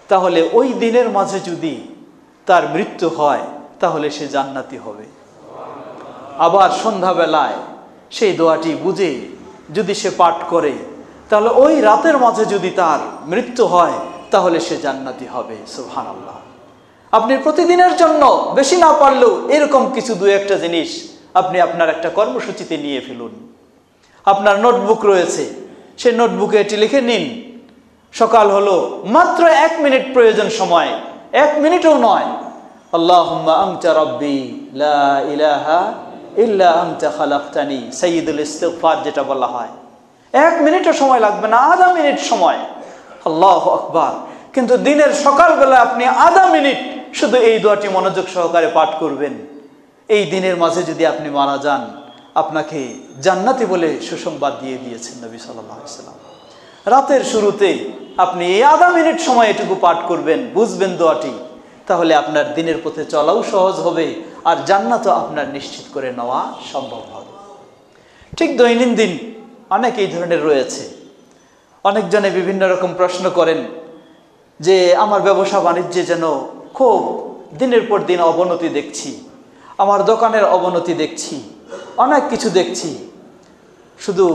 তাহলে ওই দিনের মাঝে যদি তার মৃত্যু হয় তাহলে সে জান্নাতি হবে। আবার সন্ধ্যাবেলায় সেই দোয়াটি বুঝে যদি সে পাঠ করে, তাহলে ওই রাতের মাঝে যদি তার মৃত্যু হয় তাহলে সে জান্নাতি হবে। সুবহানাল্লাহ। আপনি প্রতিদিনের জন্য বেশি না পারলেও এরকম কিছু 2-1টা জিনিস আপনি আপনার একটা কর্মসূচিতে নিয়ে ফেলুন। আপনার নোটবুক রয়েছে, সেই নোটবুকে এটি লিখে নিন। সকাল হলো, মাত্র 1 মিনিট প্রয়োজন, সময় 1 মিনিটও নয়। আল্লাহুম্মা আনতা রাব্বি লা ইলাহা ইল্লা আনতা খালাকতানি, সাইয়্যিদুল ইস্তিগফার যেটা বলা হয়। 1 মিনিটও সময় লাগবে না, আধা মিনিট সময়। আল্লাহু আকবার। কিন্তু দিনের সকালবেলা আপনি আধা মিনিট শুধু এই দোয়াটি মনোযোগ সহকারে পাঠ করবেন। এই দিনের মাঝে যদি আপনি মারা যান, আপনাকে জান্নাতি বলে সুসংবাদ দিয়ে দিয়েছেন নবী সাল্লাল্লাহু আলাইহি ওয়াসাল্লাম। রাতের শুরুতে আপনি এই আধা মিনিট সময় এটুকু পাঠ করবেন, বুঝবেন দোয়াটি, তাহলে আপনার দিনের পথে চলাও সহজ হবে, আর জান্নাতও আপনার নিশ্চিত করে নেওয়া সম্ভব হবে। ঠিক দৈনন্দিন অনেক এই ধরনের রয়েছে। অনেকজনে বিভিন্ন রকম প্রশ্ন করেন যে আমার ব্যবসা বাণিজ্যে যেন খুব দিনের পর দিন অবনতি দেখছি, আমার দোকানের অবনতি দেখছি, অনেক কিছু দেখছি, শুধু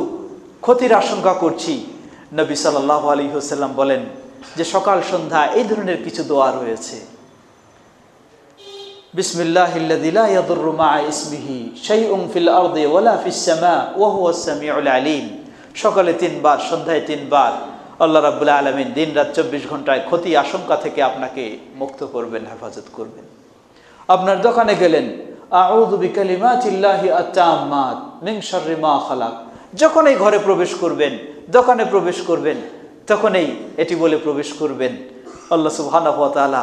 ক্ষতির আশঙ্কা করছি। নবী সাল্লাল্লাহু আলাইহি ওয়াসাল্লাম বলেন যে সকাল সন্ধ্যা এই ধরনের কিছু দোয়া রয়েছে। বিসমিল্লাহিল্লাযী লা ইয়াদুররু মা'a ইসমিহি শাইউন ফিল আরদি ওয়ালা ফিস সামা ওয়া হুয়াস সামিউল আলীম। সকালে 3 বার, সন্ধ্যায় 3 বার আল্লাহ রাব্বুল আলামিন দিন রাত 24 ঘন্টায় ক্ষতি আশঙ্কা থেকে আপনাকে মুক্ত করবেন, হেফাজত করবেন। আপনার দোকানে গেলেন, আউযু বিকালিমাতিল্লাহি আত-তাম্মাত মিন শাররি মা খালাক। যখনই ঘরে প্রবেশ করবেন, দোকানে প্রবেশ করবেন, তখনই এটি বলে প্রবেশ করবেন। আল্লাহ সুবহানাহু ওয়া তাআলা,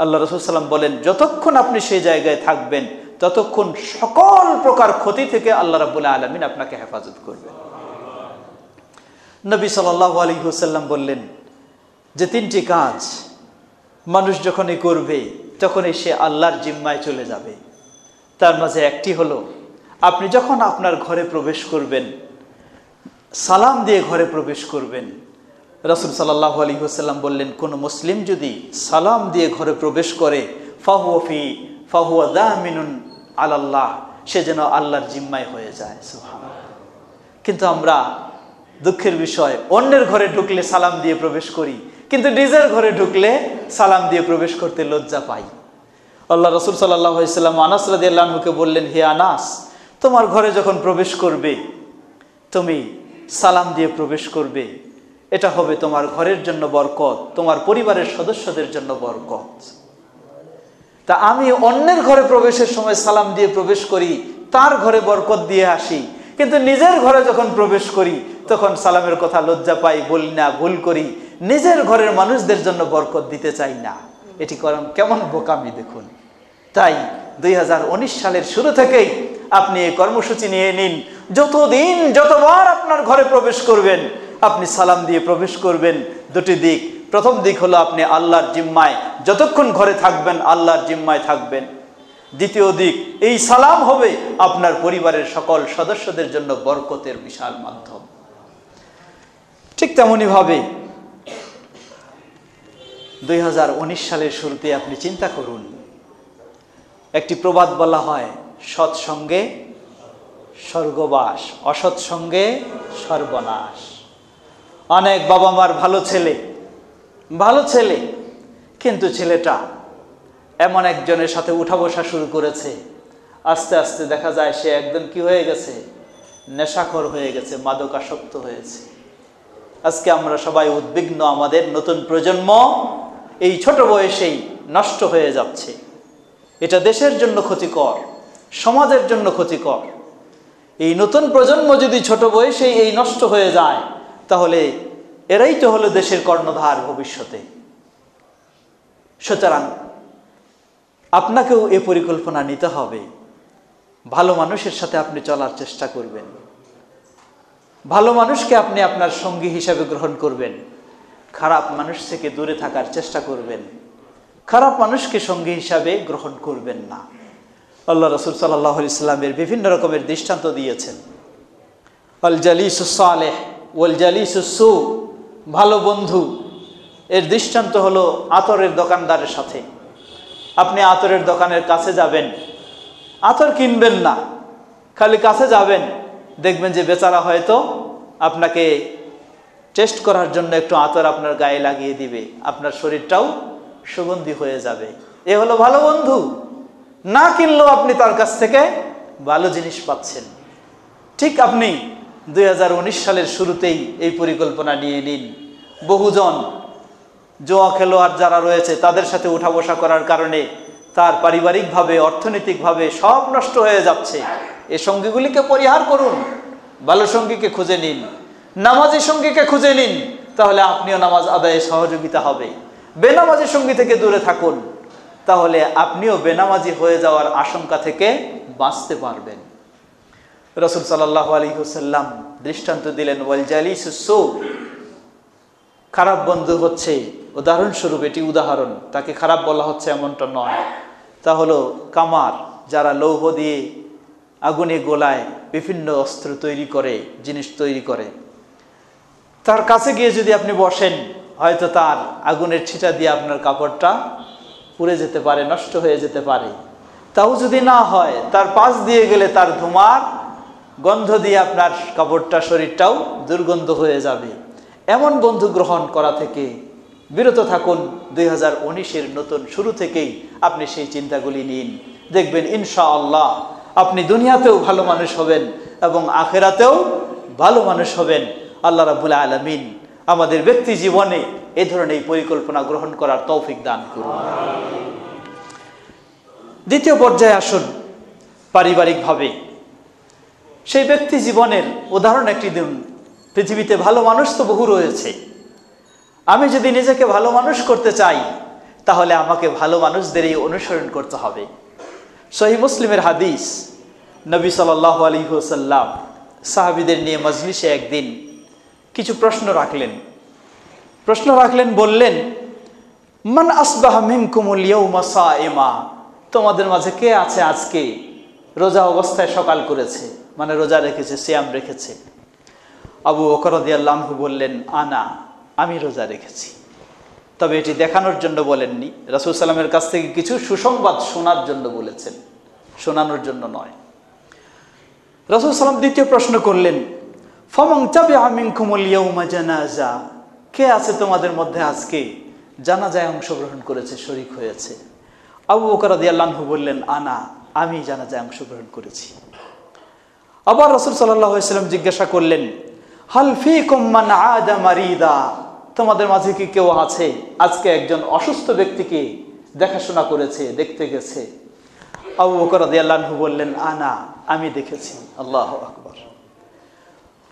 আল্লাহ রাসূল সাল্লাল্লাহু আলাইহি ওয়াসাল্লাম বলেন, যতক্ষণ আপনি সেই জায়গায় থাকবেন ততক্ষণ সকল প্রকার ক্ষতি থেকে আল্লাহ রাব্বুল আলামিন আপনাকে হেফাজত করবেন। নবী সাল্লাল্লাহু আলাইহি ওয়াসাল্লাম বললেন যে 3টি কাজ মানুষ যখনই করবে তখনই সে আল্লাহর জিম্মায় চলে যাবে। তার মাঝে একটি হলো, আপনি যখন আপনার ঘরে প্রবেশ করবেন, সালাম দিয়ে ঘরে প্রবেশ করবেন। রাসূল সাল্লাল্লাহু আলাইহি ওয়াসাল্লাম বললেন, কোন মুসলিম যদি সালাম দিয়ে ঘরে প্রবেশ করে ফাহুয়া দামিনুন আলাল্লাহ, সে যেন আল্লাহর জিম্মায় হয়ে যায়। সুবহানাল্লাহ। কিন্তু আমরা দুঃখের বিষয়, অন্যের ঘরে ঢুকলে সালাম দিয়ে প্রবেশ করি, কিন্তু নিজের ঘরে ঢুকলে সালাম দিয়ে প্রবেশ করতে লজ্জা পাই। আল্লাহ রাসূল সাল্লাল্লাহু আলাইহি ওয়াসাল্লাম আনাস রাদিয়াল্লাহু আনহুকে বললেন, হে আনাস, তোমার ঘরে যখন প্রবেশ করবে তুমি সালাম দিয়ে প্রবেশ করবে, এটা হবে তোমার ঘরের জন্য বরকত, তোমার পরিবারের সদস্যদের জন্য বরকত। তা আমি অন্যের ঘরে প্রবেশের সময় সালাম দিয়ে প্রবেশ করি, তার ঘরে বরকত দিয়ে আসি, কিন্তু নিজের ঘরে যখন প্রবেশ করি তখন সালামের কথা লজ্জা পাই, বলি না, ভুল করি, নিজের ঘরের মানুষদের জন্য বরকত দিতে চাই না। এটি কেমন বোকামি দেখুন। তাই 2019 সালের শুরু থেকেই আপনি এই কর্মসূচি নিয়ে নিন, যতবার আপনার ঘরে প্রবেশ করবেন আপনি সালাম দিয়ে প্রবেশ করবেন। 2টি দিক, প্রথম দিক হলো আপনি আল্লাহর জিম্মায়, যতক্ষণ ঘরে থাকবেন আল্লাহর জিম্মায় থাকবেন। দ্বিতীয় দিক, এই সালাম হবে আপনার পরিবারের সকল সদস্যদের জন্য বরকতের বিশাল মাধ্যম। ঠিক তেমনি ভাবে 2019 সালের শুরুতে আপনি চিন্তা করুন, একটি প্রবাদ বলা হয়, সৎসঙ্গে স্বর্গবাস, অসৎ সঙ্গে সর্বনাশ। অনেক বাবা মার ভালো ছেলে, কিন্তু ছেলেটা এমন একজনের সাথে উঠা বসা শুরু করেছে, আস্তে আস্তে দেখা যায় সে একদম কি হয়ে গেছে, নেশাখোর হয়ে গেছে, মাদকাসক্ত হয়েছে। আজকে আমরা সবাই উদ্বিগ্ন, আমাদের নতুন প্রজন্ম এই ছোট বয়সেই নষ্ট হয়ে যাচ্ছে। এটা দেশের জন্য ক্ষতিকর, সমাজের জন্য ক্ষতিকর। এই নতুন প্রজন্ম যদি ছোট বয়সেই এই নষ্ট হয়ে যায়, তাহলে এরাই তো হলো দেশের কর্ণধার ভবিষ্যতে। সুতরাং আপনাকেও এই পরিকল্পনা নিতে হবে। ভালো মানুষের সাথে আপনি চলার চেষ্টা করবেন, ভালো মানুষকে আপনি আপনার সঙ্গী হিসাবে গ্রহণ করবেন, খারাপ মানুষ থেকে দূরে থাকার চেষ্টা করবেন, খারাপ মানুষকে সঙ্গী হিসাবে গ্রহণ করবেন না। আল্লাহ রাসূল সাল্লাল্লাহু আলাইহি ওয়াসাল্লামের বিভিন্ন রকমের দৃষ্টান্ত দিয়েছেন। আল জালিসুস সালেহ ওয়াল জালিসুস সু, ভালো বন্ধু এর দৃষ্টান্ত হলো আতরের দোকানদারের সাথে। আপনি আতরের দোকানের কাছে যাবেন, আতর কিনবেন না, খালি কাছে যাবেন, দেখবেন যে বেচারা হয়তো আপনাকে টেস্ট করার জন্য একটু আতর আপনার গায়ে লাগিয়ে দিবে, আপনার শরীরটাও সুগন্ধি হয়ে যাবে। এ হলো ভালো বন্ধু। না কিনলেও আপনি তার কাছ থেকে ভালো জিনিস পাচ্ছেন। ঠিক আপনি 2019 সালের শুরুতেই এই পরিকল্পনা নিয়ে নিন। বহুজন জুয়া খেলোয়াড় যারা রয়েছে তাদের সাথে উঠা বসা করার কারণে তার পারিবারিকভাবে, অর্থনৈতিকভাবে সব নষ্ট হয়ে যাচ্ছে। এই সঙ্গীগুলিকে পরিহার করুন, ভালো সঙ্গীকে খুঁজে নিন, নামাজি সঙ্গীকে খুঁজে নিন, তাহলে আপনিও নামাজ আদায়ে সহযোগিতা হবে। বেনামাজি সঙ্গী থেকে দূরে থাকুন, তাহলে আপনিও বেনামাজি হয়ে যাওয়ার আশঙ্কা থেকে বাঁচতে পারবেন। রাসূল সাল্লাল্লাহু আলাইহি ওয়াসাল্লাম দৃষ্টান্ত দিলেন, ওয়াল জালিসুস সু, খারাপ বন্ধু হচ্ছে, উদাহরণস্বরূপ এটি উদাহরণ, তাকে খারাপ বলা হচ্ছে এমনটা নয়। তা হলো কামার, যারা লৌহ দিয়ে আগুনে গোলায় বিভিন্ন অস্ত্র তৈরি করে, জিনিস তৈরি করে। তার কাছে গিয়ে যদি আপনি বসেন, হয়তো তার আগুনের ছিটা দিয়ে আপনার কাপড়টা পুড়ে যেতে পারে, নষ্ট হয়ে যেতে পারে। তাও যদি না হয়, তার পাশ দিয়ে গেলে তার ধোঁয়ার গন্ধ দিয়ে আপনার কাপড়টা, শরীরটাও দুর্গন্ধ হয়ে যাবে। এমন বন্ধু গ্রহণ করা থেকে বিরত থাকুন। 2019-এর নতুন শুরু থেকেই আপনি সেই চিন্তাগুলি নিন, দেখবেন ইনশাআল্লাহ আপনি দুনিয়াতেও ভালো মানুষ হবেন এবং আখিরাতেও ভালো মানুষ হবেন। আল্লাহ রাব্বুল আলামিন আমাদের ব্যক্তি জীবনে এই ধরনের পরিকল্পনা গ্রহণ করার তৌফিক দান করুন। দ্বিতীয় পর্যায়ে আসুন, পারিবারিকভাবে সেই ব্যক্তি জীবনের উদাহরণ একটি দিন। পৃথিবীতে ভালো মানুষ তো বহু রয়েছে। আমি যদি নিজেকে ভালো মানুষ করতে চাই, তাহলে আমাকে ভালো মানুষদেরই অনুসরণ করতে হবে। সহিহ মুসলিমের হাদিস, নবী সাল্লাল্লাহু আলাইহি ওয়াসাল্লাম সাহাবীদের নিয়ে মজলিসে একদিন কিছু প্রশ্ন রাখলেন, বললেন, মান আসবাহা মিনকুমুল ইয়াউমা সাইমা, তোমাদের মাঝে কে আছে আজকে রোজা অবস্থায় সকাল করেছে, মানে রোজা রেখেছে, সিয়াম রেখেছে। আবু বকর রাদিয়াল্লাহু আনহু বললেন, আনা, আমি রোজা রেখেছি। তবে এটি দেখানোর জন্য বলেননি, রাসূল সাল্লামের কাছ থেকে কিছু সুসংবাদ শোনার জন্য বলেছেন, শোনানোর জন্য নয়। রাসূল সাল্লাম দ্বিতীয় প্রশ্ন করলেন, ফামান তাবিআ মিনকুমুল ইয়াউমা জানাজা, কে আছে তোমাদের মধ্যে আজকে জানাজায় অংশগ্রহণ করেছে, শরীক হয়েছে? আবু বকর রাদিয়াল্লাহু আনহু বললেন, আনা, আমি জানাজায় অংশগ্রহণ করেছি। আবার রাসূল সাল্লাল্লাহু আলাইহি ওয়াসাল্লাম জিজ্ঞাসা করলেন, হাল ফীকুম মান আদা মারিদা, তোমাদের মাঝে কি কেউ আছে আজকে একজন অসুস্থ ব্যক্তিকে দেখাশোনা করেছে, দেখতে গেছে? আবু বকর রাদিয়াল্লাহু আনহু বললেন, আনা, আমি দেখেছি। আল্লাহু আকবার।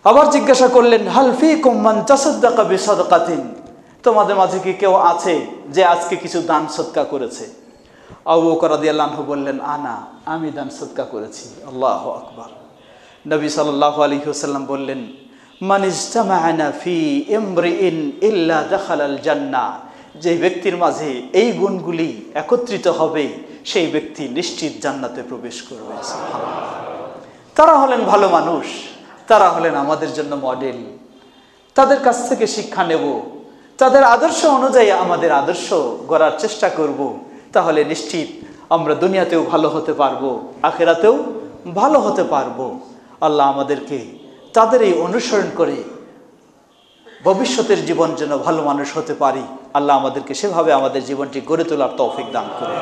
আবার জিজ্ঞাসা করলেন, হাল ফীকুম মান তাসাদদাকা বিসাদকাতিন, তোমাদের মাঝে কি কেউ আছে যে আজকে কিছু দান সদকা করেছে? আবু বকর রাদিয়াল্লাহু আনহু বললেন, আনা, আমি দান সদকা করেছি। আল্লাহু আকবার। নবী সাল্লাল্লাহু আলাইহি ওয়াসাল্লাম বললেন, মান ইজতামাআনা ফি ইমরিইন ইল্লা দাখালাল জান্নাহ, যে ব্যক্তির মাঝে এই গুণগুলি একত্রিত হবে সেই ব্যক্তি নিশ্চিত জান্নাতে প্রবেশ করবে। তারা হলেন ভালো মানুষ, তারা হলেন আমাদের জন্য মডেল। তাদের কাছ থেকে শিক্ষা নেব, তাদের আদর্শ অনুযায়ী আমাদের আদর্শ গড়ার চেষ্টা করব, তাহলে নিশ্চিত আমরা দুনিয়াতেও ভালো হতে পারবো, আখিরাতেও ভালো হতে পারবো। আল্লাহ আমাদেরকে তাদের এই অনুসরণ করে ভবিষ্যতের জীবন যেন ভালো মানুষ হতে পারি, আল্লাহ আমাদেরকে সেভাবে আমাদের জীবনটি গড়ে তোলার তৌফিক দান করে।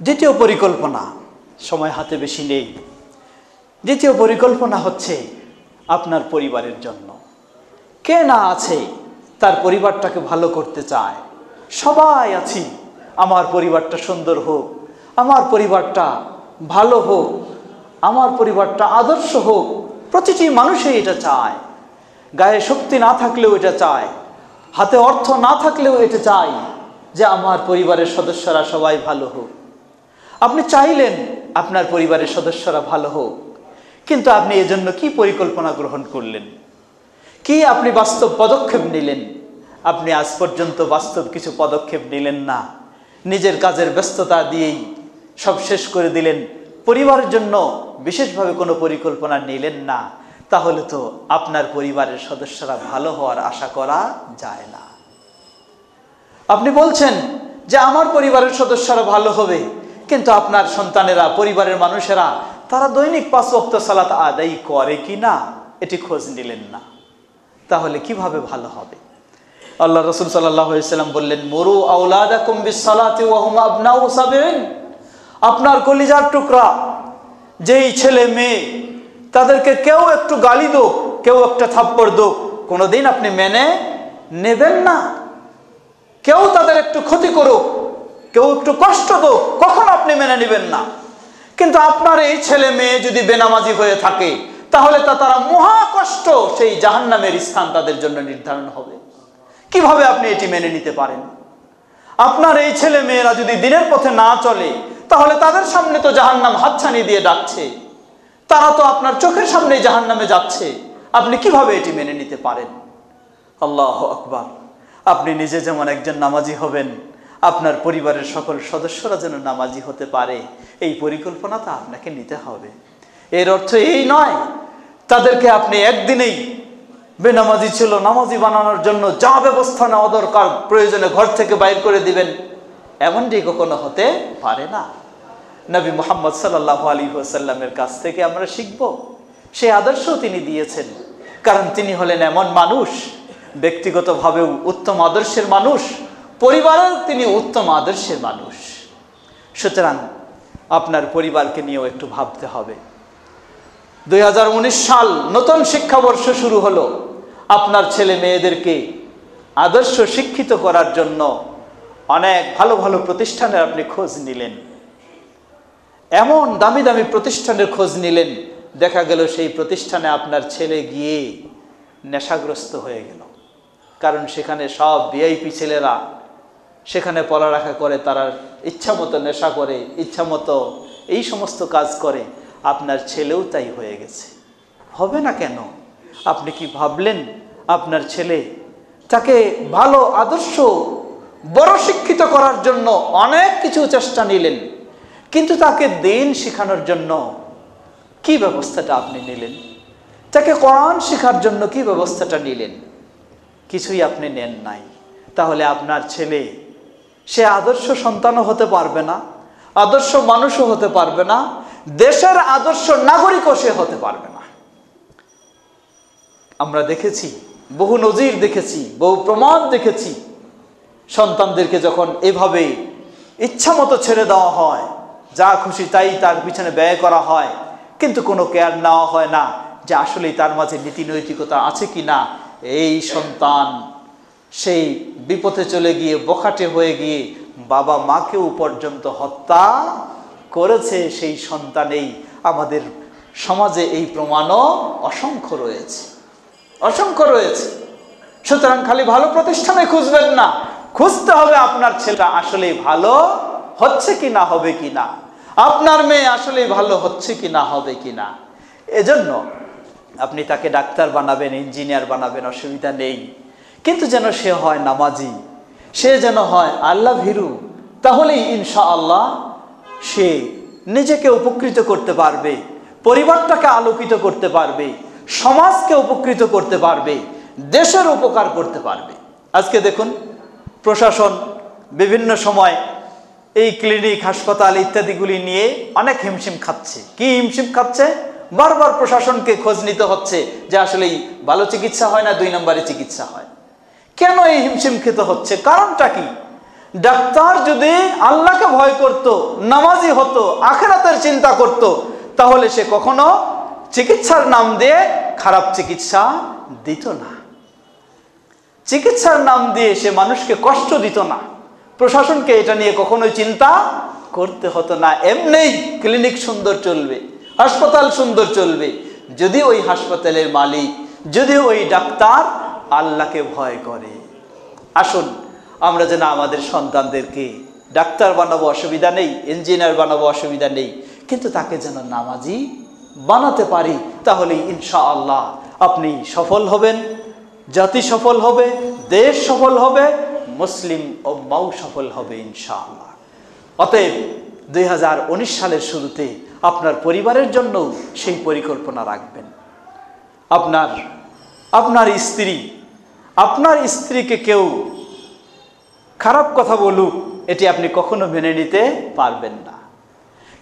দ্বিতীয় পরিকল্পনা, সময় হাতে বেশি নেই। দ্বিতীয় পরিকল্পনা হচ্ছে আপনার পরিবারের জন্য। কে না আছে তার পরিবারটাকে ভালো করতে চায়? সবাই আছি, আমার পরিবারটা সুন্দর হোক, আমার পরিবারটা ভালো হোক, আমার পরিবারটা আদর্শ হোক। প্রতিটি মানুষই এটা চায়, গায়ে শক্তি না থাকলেও এটা চায়, হাতে অর্থ না থাকলেও এটা চায় যে আমার পরিবারের সদস্যরা সবাই ভালো হোক। আপনি চাইলেন আপনার পরিবারের সদস্যরা ভালো হোক, কিন্তু আপনি এজন্য কি পরিকল্পনা গ্রহণ করলেন, কি আপনি বাস্তব পদক্ষেপ নিলেন? আপনি আজ পর্যন্ত বাস্তব কিছু পদক্ষেপ নিলেন না। নিজের কাজের ব্যস্ততা দিয়েই সব শেষ করে দিলেন, পরিবারের জন্য বিশেষভাবে কোনো পরিকল্পনা নিলেন না। তাহলে তো আপনার পরিবারের সদস্যরা ভালো হওয়ার আশা করা যায় না। আপনি বলছেন যে আমার পরিবারের সদস্যরা ভালো হবে, কিন্তু আপনার সন্তানেরা, পরিবারের মানুষেরা তারা দৈনিক 5 ওয়াক্ত সালাত আদায় করে কি না এটি খোঁজ নিলেন না। তাহলে কিভাবে ভালো হবে? আল্লাহ রাসূল সাল্লাল্লাহু আলাইহি ওয়াসাল্লাম বললেন, মুরু আওলাদাকুম বিসসালাতি ওয়া হুম আবনাউ সাবঈন। আপনার কলিজার টুকরা যেই ছেলে মেয়ে, তাদেরকে কেউ একটু গালি দোক, কেউ একটা থাপ্পড় দোক, কোনোদিন আপনি মেনে নেবেন না। কেউ তাদের একটু ক্ষতি করুক, কেউ একটু কষ্ট দোক, কখনো আপনি মেনে নেবেন না। কিন্তু আপনার এই ছেলে মেয়ে যদি বেনামাজি হয়ে থাকে, তাহলে তারা মহা কষ্ট, সেই জাহান্নামের স্থান তাদের জন্য নির্ধারণ হবে। কিভাবে আপনি এটি মেনে নিতে পারেন? আপনার এই ছেলে মেয়েরা যদি দিনের পথে না চলে, তাহলে তাদের সামনে তো জাহান্নাম হাতছানি দিয়ে ডাকছে, তারা তো আপনার চোখের সামনেই জাহান্নামে যাচ্ছে। আপনি কিভাবে এটি মেনে নিতে পারেন? আল্লাহু আকবার। আপনি নিজে যেমন একজন নামাজি হবেন, আপনার পরিবারের সকল সদস্যরা যেন নামাজি হতে পারে, এই পরিকল্পনাটা আপনাকে নিতে হবে। এর অর্থ এই নয় তাদেরকে আপনি একদিনেই বেনামাজি ছিল নামাজি বানানোর জন্য যা ব্যবস্থা নেওয়া দরকার প্রয়োজনে ঘর থেকে বাইর করে দিবেন, এমনটি কখনো হতে পারে না। নবী মুহাম্মদ সাল্লাল্লাহু আলাইহি ওয়াসাল্লামের কাছ থেকে আমরা শিখব, সেই আদর্শ তিনি দিয়েছেন। কারণ তিনি হলেন এমন মানুষ, ব্যক্তিগতভাবেও উত্তম আদর্শের মানুষ, পরিবারেও তিনি উত্তম আদর্শের মানুষ। সুতরাং আপনার পরিবারকে নিয়েও একটু ভাবতে হবে। 2019 সাল, নতুন শিক্ষাবর্ষ শুরু হলো। আপনার ছেলে মেয়েদেরকে আদর্শ শিক্ষিত করার জন্য অনেক ভালো ভালো প্রতিষ্ঠানের আপনি খোঁজ নিলেন, এমন দামি দামি প্রতিষ্ঠানের খোঁজ নিলেন, দেখা গেল সেই প্রতিষ্ঠানে আপনার ছেলে গিয়ে নেশাগ্রস্ত হয়ে গেল। কারণ সেখানে সব ভিআইপি ছেলেরা সেখানে পড়ালেখা করে, তারা ইচ্ছা মতো নেশা করে, ইচ্ছা মতো এই সমস্ত কাজ করে। আপনার ছেলেও তাই হয়ে গেছে। হবে না কেন? আপনি কি ভাবলেন আপনার ছেলে, তাকে ভালো আদর্শ বড় শিক্ষিত করার জন্য অনেক কিছু চেষ্টা নিলেন, কিন্তু তাকে দিন শেখানোর জন্য কি ব্যবস্থাটা আপনি নিলেন? তাকে কোরআন শেখার জন্য কি ব্যবস্থাটা নিলেন? কিছুই আপনি নেন নাই। তাহলে আপনার ছেলে সে আদর্শ সন্তানও হতে পারবে না, আদর্শ মানুষও হতে পারবে না, দেশের আদর্শ নাগরিকও সে হতে পারবে না। আমরা দেখেছি, বহু নজির দেখেছি, বহু প্রমাণ দেখেছি, সন্তানদেরকে যখন এভাবে ইচ্ছা মতো ছেড়ে দেওয়া হয়, যা খুশি তাই তার পিছনে ব্যয় করা হয়, কিন্তু কোনো কেয়ার নেওয়া হয় না যে আসলে তার মাঝে নীতি নৈতিকতা আছে কি না। এই সন্তান সেই বিপথে চলে গিয়ে বখাটে হয়ে গিয়ে বাবা মাকেও পর্যন্ত হত্যা করেছে। সেই সন্তানেই আমাদের সমাজে এই প্রমাণও অসংখ্য রয়েছে, অসংখ্য রয়েছে। সুতরাং খালি ভালো প্রতিষ্ঠানে খুঁজবেন না, খুঁজতে হবে আপনার ছেলেটা আসলে ভালো হচ্ছে কি না, হবে কি না, আপনার মেয়ে আসলে ভালো হচ্ছে কি না, হবে কি না। এজন্য আপনি তাকে ডাক্তার বানাবেন, ইঞ্জিনিয়ার বানাবেন, অসুবিধা নেই, কিন্তু যেন সে হয় নামাজি, সে যেন হয় আল্লাহ ভীরু। তাহলেই ইনশাআল্লাহ সে নিজেকে উপকৃত করতে পারবে, পরিবারটাকে আলোকিত করতে পারবে, সমাজকে উপকৃত করতে পারবে, দেশের উপকার করতে পারবে। আজকে দেখুন প্রশাসন বিভিন্ন সময় এই ক্লিনিক, হাসপাতাল ইত্যাদিগুলি নিয়ে অনেক হিমশিম খাচ্ছে। কি হিমশিম খাচ্ছে? বারবার প্রশাসনকে খোঁজ নিতে হচ্ছে যে আসলে ভালো চিকিৎসা হয় না, 2 নম্বরে চিকিৎসা হয়। কেন এই হিমশিম খেতে হচ্ছে? কারণটা কি? ডাক্তার যদি আল্লাহকে ভয় করত, নামাজি হতো, আখিরাতের চিন্তা করত, তাহলে সে কখনো চিকিৎসার নাম দিয়ে খারাপ চিকিৎসা দিত না, চিকিৎসার নাম দিয়ে সে মানুষকে কষ্ট দিত না। প্রশাসনকে এটা নিয়ে কখনোই চিন্তা করতে হতো না। এমনিই ক্লিনিক সুন্দর চলবে, হাসপাতাল সুন্দর চলবে যদি ওই হাসপাতালের মালিক, যদি ওই ডাক্তার আল্লাহকে ভয় করে। আসুন আমরা যেন আমাদের সন্তানদেরকে ডাক্তার বানাবো, অসুবিধা নেই, ইঞ্জিনিয়ার বানাবো, অসুবিধা নেই, কিন্তু তাকে যেন নামাজি বানাতে পারি। তাহলে ইনশাআল্লাহ আপনি সফল হবেন, জাতি সফল হবে, দেশ সফল হবে, মুসলিম উম্মাহ সফল হবে ইনশাআল্লাহ। অতএব 2019 সালের শুরুতে আপনার পরিবারের জন্য সেই পরিকল্পনা রাখবেন। আপনার স্ত্রীকে কেউ খারাপ কথা বলুক, এটি আপনি কখনো মেনে নিতে পারবেন না।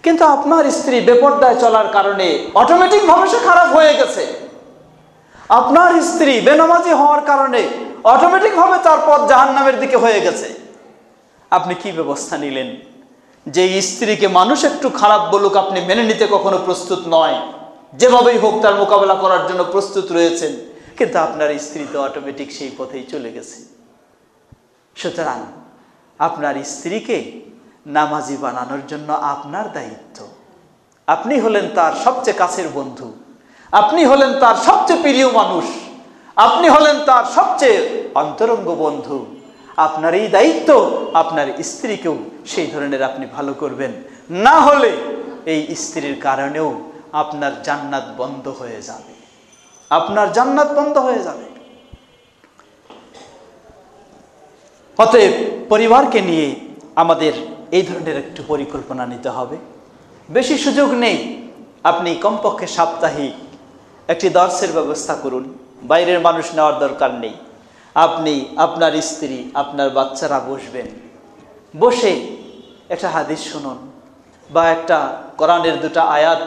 কিন্তু আপনার স্ত্রী বেপরদায় চলার কারণে অটোমেটিকভাবে সে খারাপ হয়ে গেছে। আপনার স্ত্রী বেনামাজি হওয়ার কারণে অটোমেটিকভাবে তার পথ জাহান্নামের দিকে হয়ে গেছে। আপনি কি ব্যবস্থা নিলেন? যে স্ত্রীকে মানুষ একটু খারাপ বলুক আপনি মেনে নিতে কখনো প্রস্তুত নয়, যেভাবেই হোক তার মোকাবেলা করার জন্য প্রস্তুত রয়েছেন, কিন্তু আপনার স্ত্রী তো অটোমেটিক সেই পথেই চলে গেছে। সুতরাং আপনার স্ত্রীকে নামাজি বানানোর জন্য আপনার দায়িত্ব। আপনি হলেন তার সবচেয়ে কাছের বন্ধু, আপনি হলেন তার সবচেয়ে প্রিয় মানুষ, আপনি হলেন তার সবচেয়ে অন্তরঙ্গ বন্ধু। আপনার এই দায়িত্ব আপনার স্ত্রীকেও সেই ধরনের আপনি ভালো করবেন, না হলে এই স্ত্রীর কারণেও আপনার জান্নাত বন্ধ হয়ে যাবে, আপনার জান্নাত বন্ধ হয়ে যাবে। অতএব পরিবারকে নিয়ে আমাদের এই ধরনের একটু পরিকল্পনা নিতে হবে। বেশি সুযোগ নেই, আপনি কমপক্ষে সাপ্তাহিক একটি দর্সের ব্যবস্থা করুন, বাইরের মানুষ নেওয়ার দরকার নেই। আপনি, আপনার স্ত্রী, আপনার বাচ্চারা বসবেন, বসে একটা হাদিস শুনুন বা একটা কোরআনের দুটো আয়াত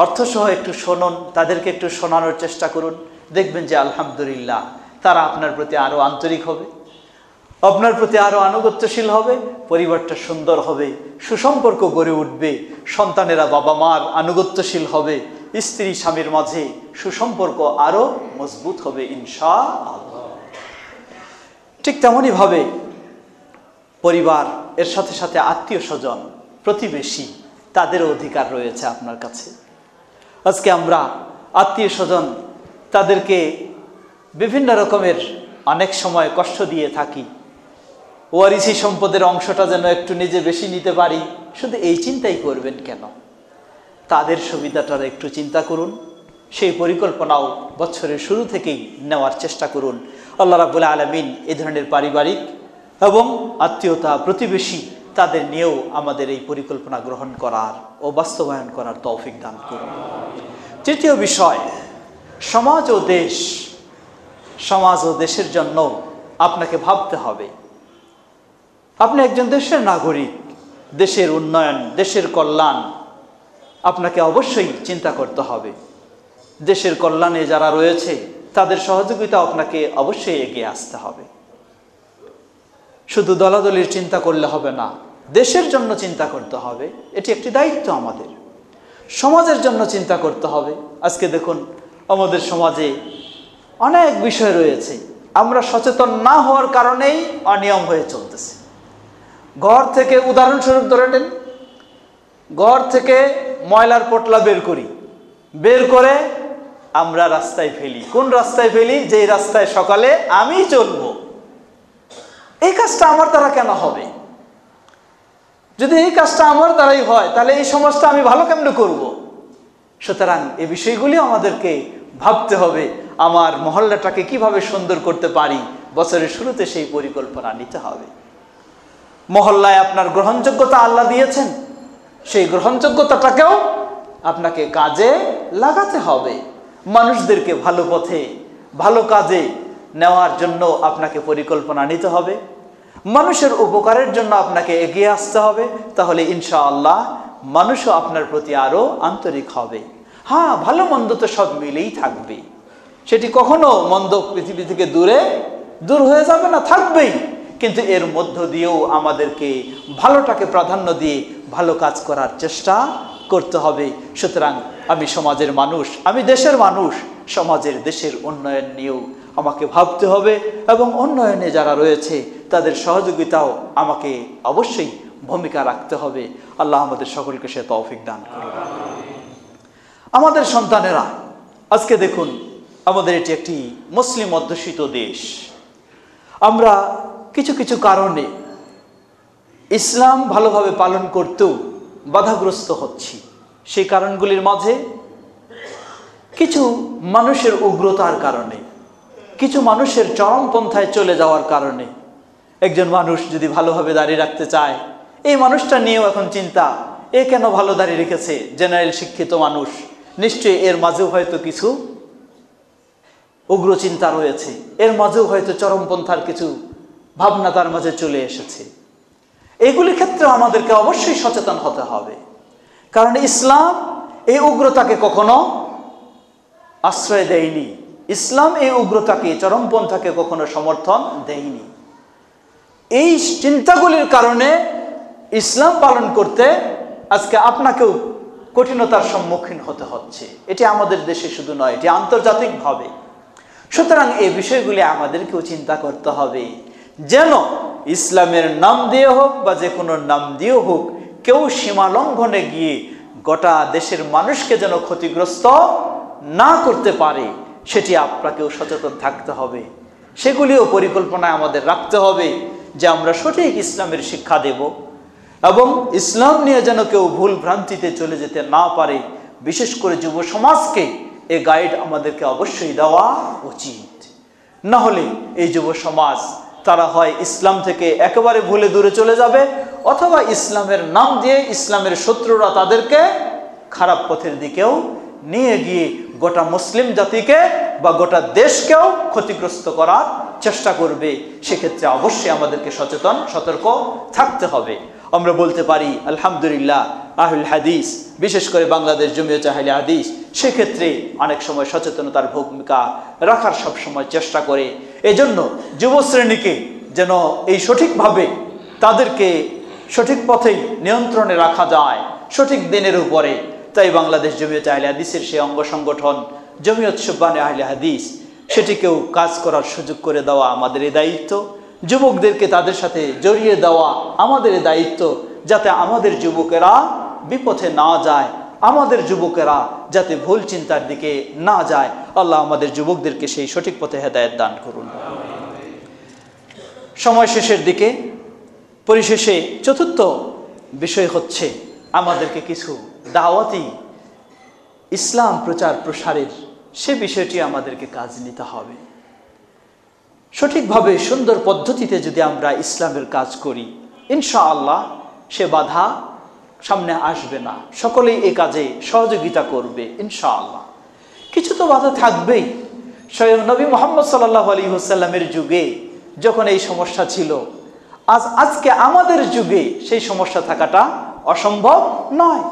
অর্থসহ একটু শুনুন, তাদেরকে একটু শোনানোর চেষ্টা করুন। দেখবেন যে আলহামদুলিল্লাহ তারা আপনার প্রতি আরও আন্তরিক হবে, আপনার প্রতি আরও আনুগত্যশীল হবে, পরিবারটা সুন্দর হবে, সুসম্পর্ক গড়ে উঠবে, সন্তানেরা বাবা মার আনুগত্যশীল হবে, স্ত্রী স্বামীর মাঝে সুসম্পর্ক আরও মজবুত হবে ইনশাআল্লাহ। ঠিক তেমনইভাবে পরিবার, এর সাথে সাথে আত্মীয় স্বজন, প্রতিবেশী, তাদেরও অধিকার রয়েছে আপনার কাছে। আজকে আমরা আত্মীয় স্বজন তাদেরকে বিভিন্ন রকমের অনেক সময় কষ্ট দিয়ে থাকি, ওয়ারিসি সম্পদের অংশটা যেন একটু নিজে বেশি নিতে পারি, শুধু এই চিন্তাই করবেন কেন? তাদের সুবিধাটার একটু চিন্তা করুন, সেই পরিকল্পনাও বছরের শুরু থেকেই নেওয়ার চেষ্টা করুন। আল্লাহ রাব্বুল আলামিন এই ধরনের পারিবারিক এবং আত্মীয়তা, প্রতিবেশী, তাদের নিয়েও আমাদের এই পরিকল্পনা গ্রহণ করার ও বাস্তবায়ন করার তৌফিক দান করুন। তৃতীয় বিষয়, সমাজ ও দেশ। সমাজ ও দেশের জন্য আপনাকে ভাবতে হবে। আপনি একজন দেশের নাগরিক, দেশের উন্নয়ন, দেশের কল্যাণ আপনাকে অবশ্যই চিন্তা করতে হবে। দেশের কল্যাণে যারা রয়েছে তাদের সহযোগিতা আপনাকে অবশ্যই এগিয়ে আসতে হবে। শুধু দলাদলির চিন্তা করলে হবে না, দেশের জন্য চিন্তা করতে হবে, এটি একটি দায়িত্ব আমাদের। সমাজের জন্য চিন্তা করতে হবে। আজকে দেখুন আমাদের সমাজে অনেক বিষয় রয়েছে, আমরা সচেতন না হওয়ার কারণেই অনিয়ম হয়ে চলতেছে। ঘর থেকে, উদাহরণস্বরূপ ধরে নেন, ঘর থেকে ময়লার পোটলা বের করে আমরা রাস্তায় ফেলি। কোন রাস্তায় ফেলি? যেই রাস্তায় সকালে আমি চলবো। এই কাজটা আমার দ্বারা কেন হবে? যদি এই কাজটা আমার দ্বারাই হয় তাহলে এই সমাজটা আমি ভালো কেমনে করব? সুতরাং এই বিষয়গুলি আমাদেরকে ভাবতে হবে। আমার মহল্লাটাকে কিভাবে সুন্দর করতে পারি, বছরের শুরুতে সেই পরিকল্পনা নিতে হবে। মহল্লায় আপনার গ্রহণযোগ্যতা আল্লাহ দিয়েছেন, সেই গ্রহণযোগ্যতাটাকেও আপনাকে কাজে লাগাতে হবে। মানুষদেরকে ভালো পথে, ভালো কাজে নেওয়ার জন্য আপনাকে পরিকল্পনা নিতে হবে। মানুষের উপকারের জন্য আপনাকে এগিয়ে আসতে হবে। তাহলে ইনশাআল্লাহ মানুষও আপনার প্রতি আরো আন্তরিক হবে। হ্যাঁ, ভালো মন্দ তো সব মিলেই থাকবে, সেটি কখনো মন্দ পৃথিবী থেকে দূর হয়ে যাবে না, থাকবেই। কিন্তু এর মধ্য দিয়েও আমাদেরকে ভালোটাকে প্রাধান্য দিয়ে ভালো কাজ করার চেষ্টা করতে হবে। সুতরাং আমি সমাজের মানুষ, আমি দেশের মানুষ, সমাজের, দেশের উন্নয়ন নিয়েও আমাকে ভাবতে হবে এবং উন্নয়নে যারা রয়েছে তাদের সহযোগিতাও আমাকে অবশ্যই ভূমিকা রাখতে হবে। আল্লাহ আমাদের সকলকে সে তৌফিক দান করুন। আমাদের সন্তানেরা আজকে দেখুন, আমাদের এটি একটি মুসলিম অধ্যুষিত দেশ। আমরা কিছু কিছু কারণে ইসলাম ভালোভাবে পালন করতেও বাধাগ্রস্ত হচ্ছি। সেই কারণগুলির মাঝে কিছু মানুষের উগ্রতার কারণে, কিছু মানুষের চরমপন্থায় চলে যাওয়ার কারণে। একজন মানুষ যদি ভালোভাবে দাঁড়িয়ে রাখতে চায়, এই মানুষটা নিয়েও এখন চিন্তা, এ কেন ভালো দাঁড়িয়ে রেখেছে, জেনারেল শিক্ষিত মানুষ, নিশ্চয়ই এর মাঝেও হয়তো কিছু উগ্র চিন্তা রয়েছে, এর মাঝেও হয়তো চরমপন্থার কিছু ভাবনা তার মাঝে চলে এসেছে। এইগুলির ক্ষেত্রে আমাদেরকে অবশ্যই সচেতন হতে হবে, কারণ ইসলাম এই উগ্রতাকে কখনো আশ্রয় দেয়নি। ইসলাম এই উগ্রতাকে, চরমপন্থাকে কখনো সমর্থন দেয়নি। এই চিন্তাগুলির কারণে ইসলাম পালন করতে আজকে আপনাকেও কঠিনতার সম্মুখীন হতে হচ্ছে। এটি আমাদের দেশে শুধু নয়, এটি আন্তর্জাতিকভাবে। সুতরাং এই বিষয়গুলি আমাদেরকেও চিন্তা করতে হবে, যেন ইসলামের নাম দিয়ে হোক বা যে কোনো নাম দিয়ে হোক, কেউ সীমা লঙ্ঘনে গিয়ে গোটা দেশের মানুষকে যেন ক্ষতিগ্রস্ত না করতে পারে, সেটি আপনাকেও সচেতন থাকতে হবে। সেগুলিও পরিকল্পনায় আমাদের রাখতে হবে যে আমরা সঠিক ইসলামের শিক্ষা দেব, এবং ইসলাম নিয়ে যেন কেউ ভুল ভ্রান্তিতে চলে যেতে না পারে। বিশেষ করে যুব সমাজকে এই গাইড আমাদেরকে অবশ্যই দেওয়া উচিত। না হলে এই যুব সমাজ, তারা হয় ইসলাম থেকে একেবারে ভুলে দূরে চলে যাবে, অথবা ইসলামের নাম দিয়ে ইসলামের শত্রুরা তাদেরকে খারাপ পথের দিকেও নিয়ে গিয়ে গোটা মুসলিম জাতিকে বা গোটা দেশকেও ক্ষতিগ্রস্ত করার চেষ্টা করবে। সেক্ষেত্রে অবশ্যই আমাদেরকে সচেতন, সতর্ক থাকতে হবে। আমরা বলতে পারি আলহামদুলিল্লাহ, আহলুল হাদিস, বিশেষ করে বাংলাদেশ জমিয়ত আহলে হাদিস, সেক্ষেত্রে অনেক সময় সচেতনতার ভূমিকা রাখার সবসময় চেষ্টা করে। এজন্য যুব শ্রেণীকে যেন এই সঠিকভাবে তাদেরকে সঠিক পথেই নিয়ন্ত্রণে রাখা যায়, সঠিক দিনের উপরে। তাই বাংলাদেশ জমিয়ত আহলে হাদিসের সেই অঙ্গ সংগঠন জমিয়ত শুববানে আহলে হাদিস, সেটিকেও কাজ করার সুযোগ করে দেওয়া আমাদের দায়িত্ব। যুবকদেরকে তাদের সাথে জড়িয়ে দেওয়া আমাদের দায়িত্ব, যাতে আমাদের যুবকেরা বিপথে না যায়, আমাদের যুবকেরা যাতে ভুল চিন্তার দিকে না যায়। আল্লাহ আমাদের যুবকদেরকে সেই সঠিক পথে হেদায়েত দান করুন। সময় শেষের দিকে, পরিশেষে চতুর্থ বিষয় হচ্ছে আমাদেরকে কিছু দাওয়াতি ইসলাম প্রচার প্রসারের সে বিষয়টি আমাদেরকে কাজ নিতে হবে। সঠিকভাবে সুন্দর পদ্ধতিতে যদি আমরা ইসলামের কাজ করি, ইনশাআল্লাহ সে বাধা সামনে আসবে না, সকলেই এই কাজে সহযোগিতা করবে ইনশাআল্লাহ। কিছু তো বাধা থাকবেই। স্বয়ং নবী মুহাম্মদ সাল্লাল্লাহু আলাইহি ওয়াসাল্লামের যুগে যখন এই সমস্যা ছিল, আজকে আমাদের যুগে সেই সমস্যা থাকাটা অসম্ভব নয়।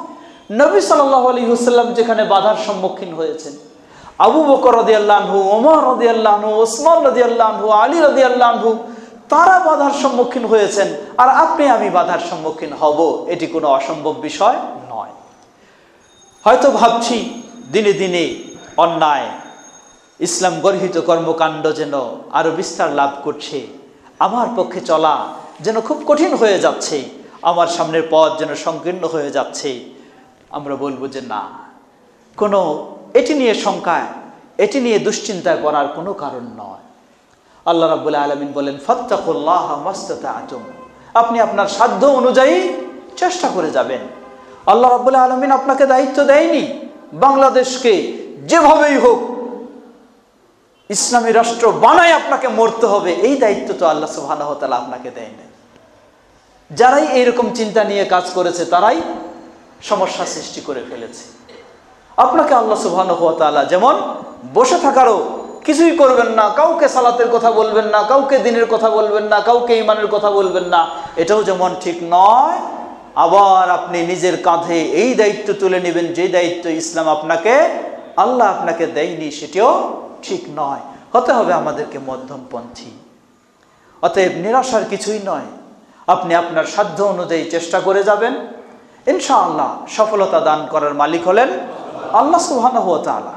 নবী সাল্লাল্লাহু আলাইহি ওয়াসাল্লাম যেখানে বাধার সম্মুখীন হয়েছেন, আবু বকর রাদিয়াল্লাহু আনহু, ওমর রাদিয়াল্লাহু আনহু, ওসমান রাদিয়াল্লাহু আনহু, আলী রাদিয়াল্লাহু আনহু, তারা বাধার সম্মুখীন হয়েছেন, আর আপনি আমি বাধার সম্মুখীন হব, এটি কোনো অসম্ভব বিষয় নয়। হয়তো ভাবছি দিনে দিনে অন্যায় ইসলাম গর্হিত কর্মকাণ্ড যেন আরো বিস্তার লাভ করছে, আমার পক্ষে চলা যেন খুব কঠিন হয়ে যাচ্ছে, আমার সামনের পথ যেন সংকীর্ণ হয়ে যাচ্ছে। আমরা বলবো যে না, কোনো এটি নিয়ে শঙ্কায়, এটি নিয়ে দুশ্চিন্তায় পড়ার কোনো কারণ নয়। আল্লাহ রাব্বুল আলামিন বলেন, ফাত্তাকুল্লাহা মাসতাতা'তুম, আপনি আপনার সাধ্য অনুযায়ী চেষ্টা করে যাবেন। আল্লাহ রাব্বুল আলামিন আপনাকে দায়িত্ব দেয়নি বাংলাদেশকে যেভাবেই হোক ইসলামী রাষ্ট্র বানায় আপনাকে মরতে হবে, এই দায়িত্ব তো আল্লাহ সুবহানাহু ওয়া তাআলা আপনাকে দেয় না। যারাই এইরকম চিন্তা নিয়ে কাজ করেছে তারাই সমস্যা সৃষ্টি করে ফেলেছে। আপনাকে আল্লাহ সুবহানাহু ওয়া তাআলা যেমন বসে থাকারও কিছুই করবেন না, কাউকে সালাতের কথা বলবেন না, কাউকে দিনের কথা বলবেন না, কাউকে ঈমানের কথা বলবেন না, এটাও যেমন ঠিক নয়, আবার আপনি নিজের কাঁধে এই দায়িত্ব তুলে নেবেন যে দায়িত্ব ইসলাম আপনাকে, আল্লাহ আপনাকে দেয়নি, সেটিও ঠিক নয়। হতে হবে আমাদেরকে মধ্যমপন্থী। অতএব নিরাশার কিছুই নয়, আপনি আপনার সাধ্য অনুযায়ী চেষ্টা করে যাবেন, ইনশাআল্লাহ সফলতা দান করার মালিক হলেন আল্লাহ সুবহানাহু ওয়া তাআলা।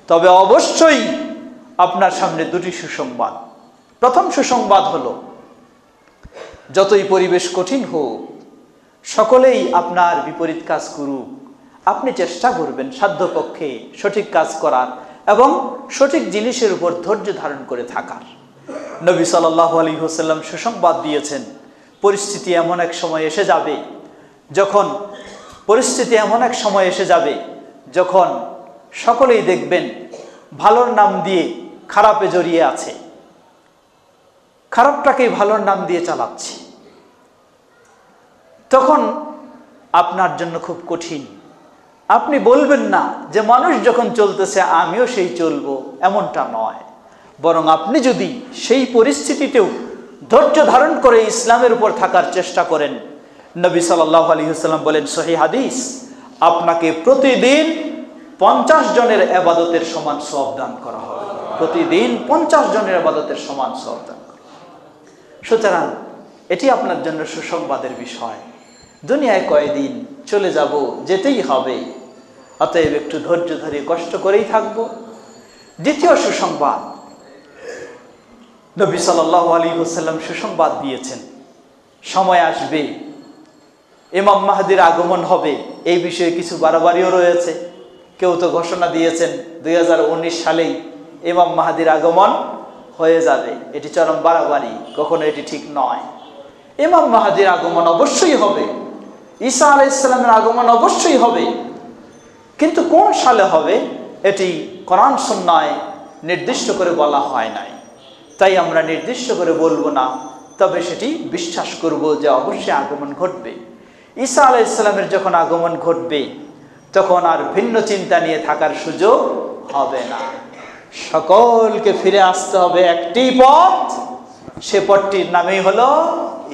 তবে অবশ্যই আপনার সামনে দুটি সুসংবাদ। প্রথম সুসংবাদ হলো, যতই পরিবেশ কঠিন হোক, সকলেই আপনার বিপরীত কাজ করুক, আপনি চেষ্টা করবেন সাধ্যপক্ষে সঠিক কাজ করার এবং সঠিক জিনিসের উপর ধৈর্য ধারণ করে থাকার। নবী সাল্লাল্লাহু আলাইহি ওয়াসাল্লাম সুসংবাদ দিয়েছেন, পরিস্থিতি এমন এক সময় এসে যাবে যখন সকলেই দেখবেন ভালোর নাম দিয়ে খারাপে জড়িয়ে আছে, খারাপটাকেই ভালোর নাম দিয়ে চালাচ্ছে। তখন আপনার জন্য খুব কঠিন। আপনি বলবেন না যে মানুষ যখন চলতেছে আমিও সেই চলবো, এমনটা নয়। বরং আপনি যদি সেই পরিস্থিতিতেও ধৈর্য ধারণ করে ইসলামের উপর থাকার চেষ্টা করেন, নবী সাল্লাল্লাহু আলাইহি ওয়াসাল্লাম বলেন, সহিহ হাদিস, আপনাকে প্রতিদিন 50 জনের ইবাদতের সমান সওয়াব দান করা হবে। প্রতিদিন 50 জনের ইবাদতের সমান সওয়াব দান করা হবে। সুতরাং এটি আপনার জন্য সুসংবাদের বিষয়। দুনিয়ায় কয়দিন, চলে যাব, যেতেই হবে। অতএব একটু ধৈর্য ধরে কষ্ট করেই থাকবো। দ্বিতীয় সুসংবাদ, নবী সাল্লাল্লাহু আলাইহি ওয়াসাল্লাম সুসংবাদ দিয়েছেন, সময় আসবে, ইমাম মাহদির আগমন হবে। এই বিষয়ে কিছু বাড়াবাড়িও রয়েছে। কেউ তো ঘোষণা দিয়েছেন 2019 সালেই ইমাম মাহদির আগমন হয়ে যাবে। এটি চরম বাড়াবাড়ি, কখনো এটি ঠিক নয়। ইমাম মাহদির আগমন অবশ্যই হবে, ঈসা আলাইহিস সালামের আগমন অবশ্যই হবে, কিন্তু কোন সালে হবে এটি কোরআন সুন্নাহয় নির্দিষ্ট করে বলা হয় নাই। তাই আমরা নির্দিষ্ট করে বলবো না, তবে সেটি বিশ্বাস করব যে অবশ্যই আগমন ঘটবে। ঈসা আলাইহিস সালামের যখন আগমন ঘটবে তখন আর ভিন্ন চিন্তা নিয়ে থাকার সুযোগ হবে না। সকলকে ফিরে আসতে হবে একটি পথ, সে পথটির নামই হলো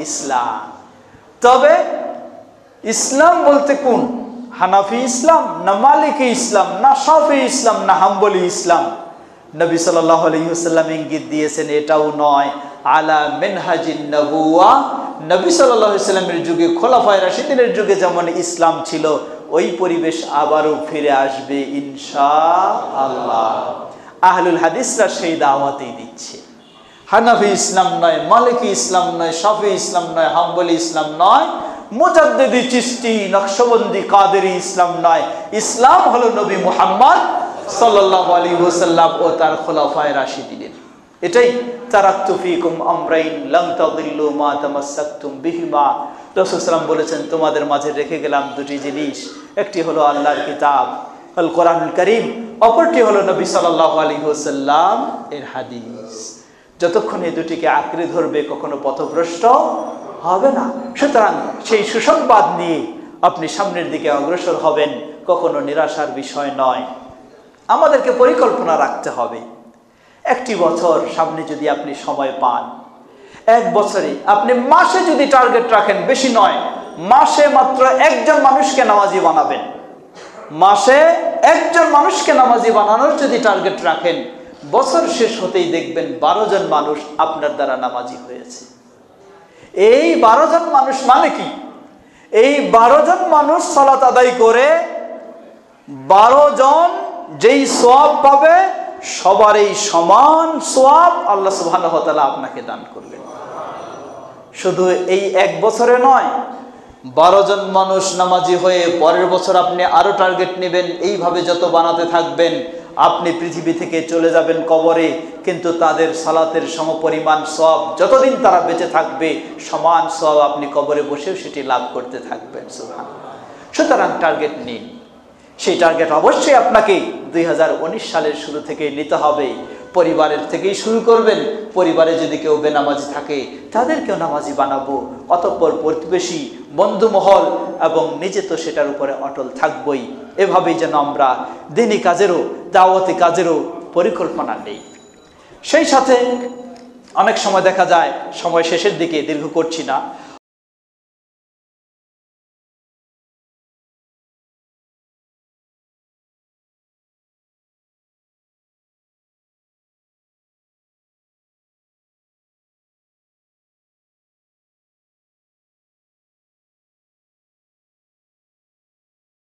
ইসলাম। তবে ইসলাম বলতে কোন? হানাফি ইসলাম না মালিকি ইসলাম না শাফি ইসলাম না হাম্বলি ইসলাম? নবী সাল্লাল্লাহু আলাইহি ওয়াসাল্লাম ইঙ্গিত দিয়েছেন এটাও নয়। আলা মিনহাজিন নবুওয়া, নবী সাল্লাল্লাহু আলাইহি ওয়াসাল্লামের যুগে খোলাফায়ে রাশিদিনের যুগে যেমন ইসলাম ছিল, ওই পরিবেশ আবারও ফিরে আসবে ইনশাআল্লাহ। আহলুল হাদিসরা সেই দাওয়াতই দিচ্ছে। হানাফি ইসলাম নয়, মালিকি ইসলাম নয়, শাফি ইসলাম নয়, হাম্বলি ইসলাম নয়, মুজাদ্দিদি, চিশতি, নকশবন্দি, কাদেরি ইসলাম নয়। ইসলাম হলো নবী মুহাম্মদ সাল্লাল্লাহু আলাইহি ওয়াসাল্লাম ও তার খোলাফায়ে রাশিদিনের। এটাই তারাকতু ফীকুম আমরাইন লান তাদিল্লু মা তামাসসাকতুম বিহিমা। রাসূল সাল্লাল্লাহু আলাইহি ওয়াসাল্লাম বলেছেন, তোমাদের মাঝে রেখে গেলাম দুটি জিনিস, একটি হলো আল্লাহর কিতাব আল কোরআনুল কারীম, অপরটি হলো নবী সাল্লাল্লাহু আলাইহি ওয়াসাল্লাম এর হাদিস। যতক্ষণ এই দুটিকে আঁকড়ে ধরবে কখনো পথভ্রষ্ট হবে না। সুতরাং সেই সুসংবাদ নিয়ে আপনি সামনের দিকে অগ্রসর হবেন, কখনো নিরাশার বিষয় নয়। আমাদেরকে পরিকল্পনা রাখতে হবে। একটি বছর সামনে যদি আপনি সময় পান, এক বছরে আপনি মাসে যদি টার্গেট রাখেন, বেশি নয়, মাসে মাত্র একজন মানুষকে নামাজি বানাবেন, মাসে একজন মানুষকে নামাজি বানানোর যদি টার্গেট রাখেন, বছর শেষ হতেই দেখবেন 12 জন মানুষ আপনার দ্বারা নামাজি হয়েছে। এই 12 জন মানুষ মানে কি? এই 12 জন মানুষ সালাত আদায় করে 12 জন যেই সওয়াব পাবে, সবার এই সমান সওয়াব আল্লাহ সুবহানাহু ওয়া তাআলা আপনাকে দান করবেন। শুধু এই এক বছরে নয়, 12 জন মানুষ নামাজি হয়ে পরের বছর আপনি আরো টার্গেট নেবেন। এইভাবে যত বানাতে থাকবেন, আপনি পৃথিবী থেকে চলে যাবেন কবরে, কিন্তু তাদের সালাতের সমপরিমাণ সওয়াব যতদিন তারা বেঁচে থাকবে, সমান সওয়াব আপনি কবরে বসেও সেটি লাভ করতে থাকবেন। সুবহানাল্লাহ। সুতরাং টার্গেট নিন। সেই টার্গেট অবশ্যই আপনাকে 2019 সালের শুরু থেকে নিতে হবে। পরিবারের থেকেই শুরু করবেন। পরিবারে যদি কেউ বেনামাজি থাকে, তাদেরকেও নামাজি বানাবো। অতঃপর প্রতিবেশী, বন্ধুমহল এবং নিজে তো সেটার উপরে অটল থাকবই। এভাবেই যেন আমরা দিনী কাজেরও, দাওয়াতি কাজেরও পরিকল্পনা নেই। সেই সাথে অনেক সময় দেখা যায়, সময় শেষের দিকে, দীর্ঘ করছি না,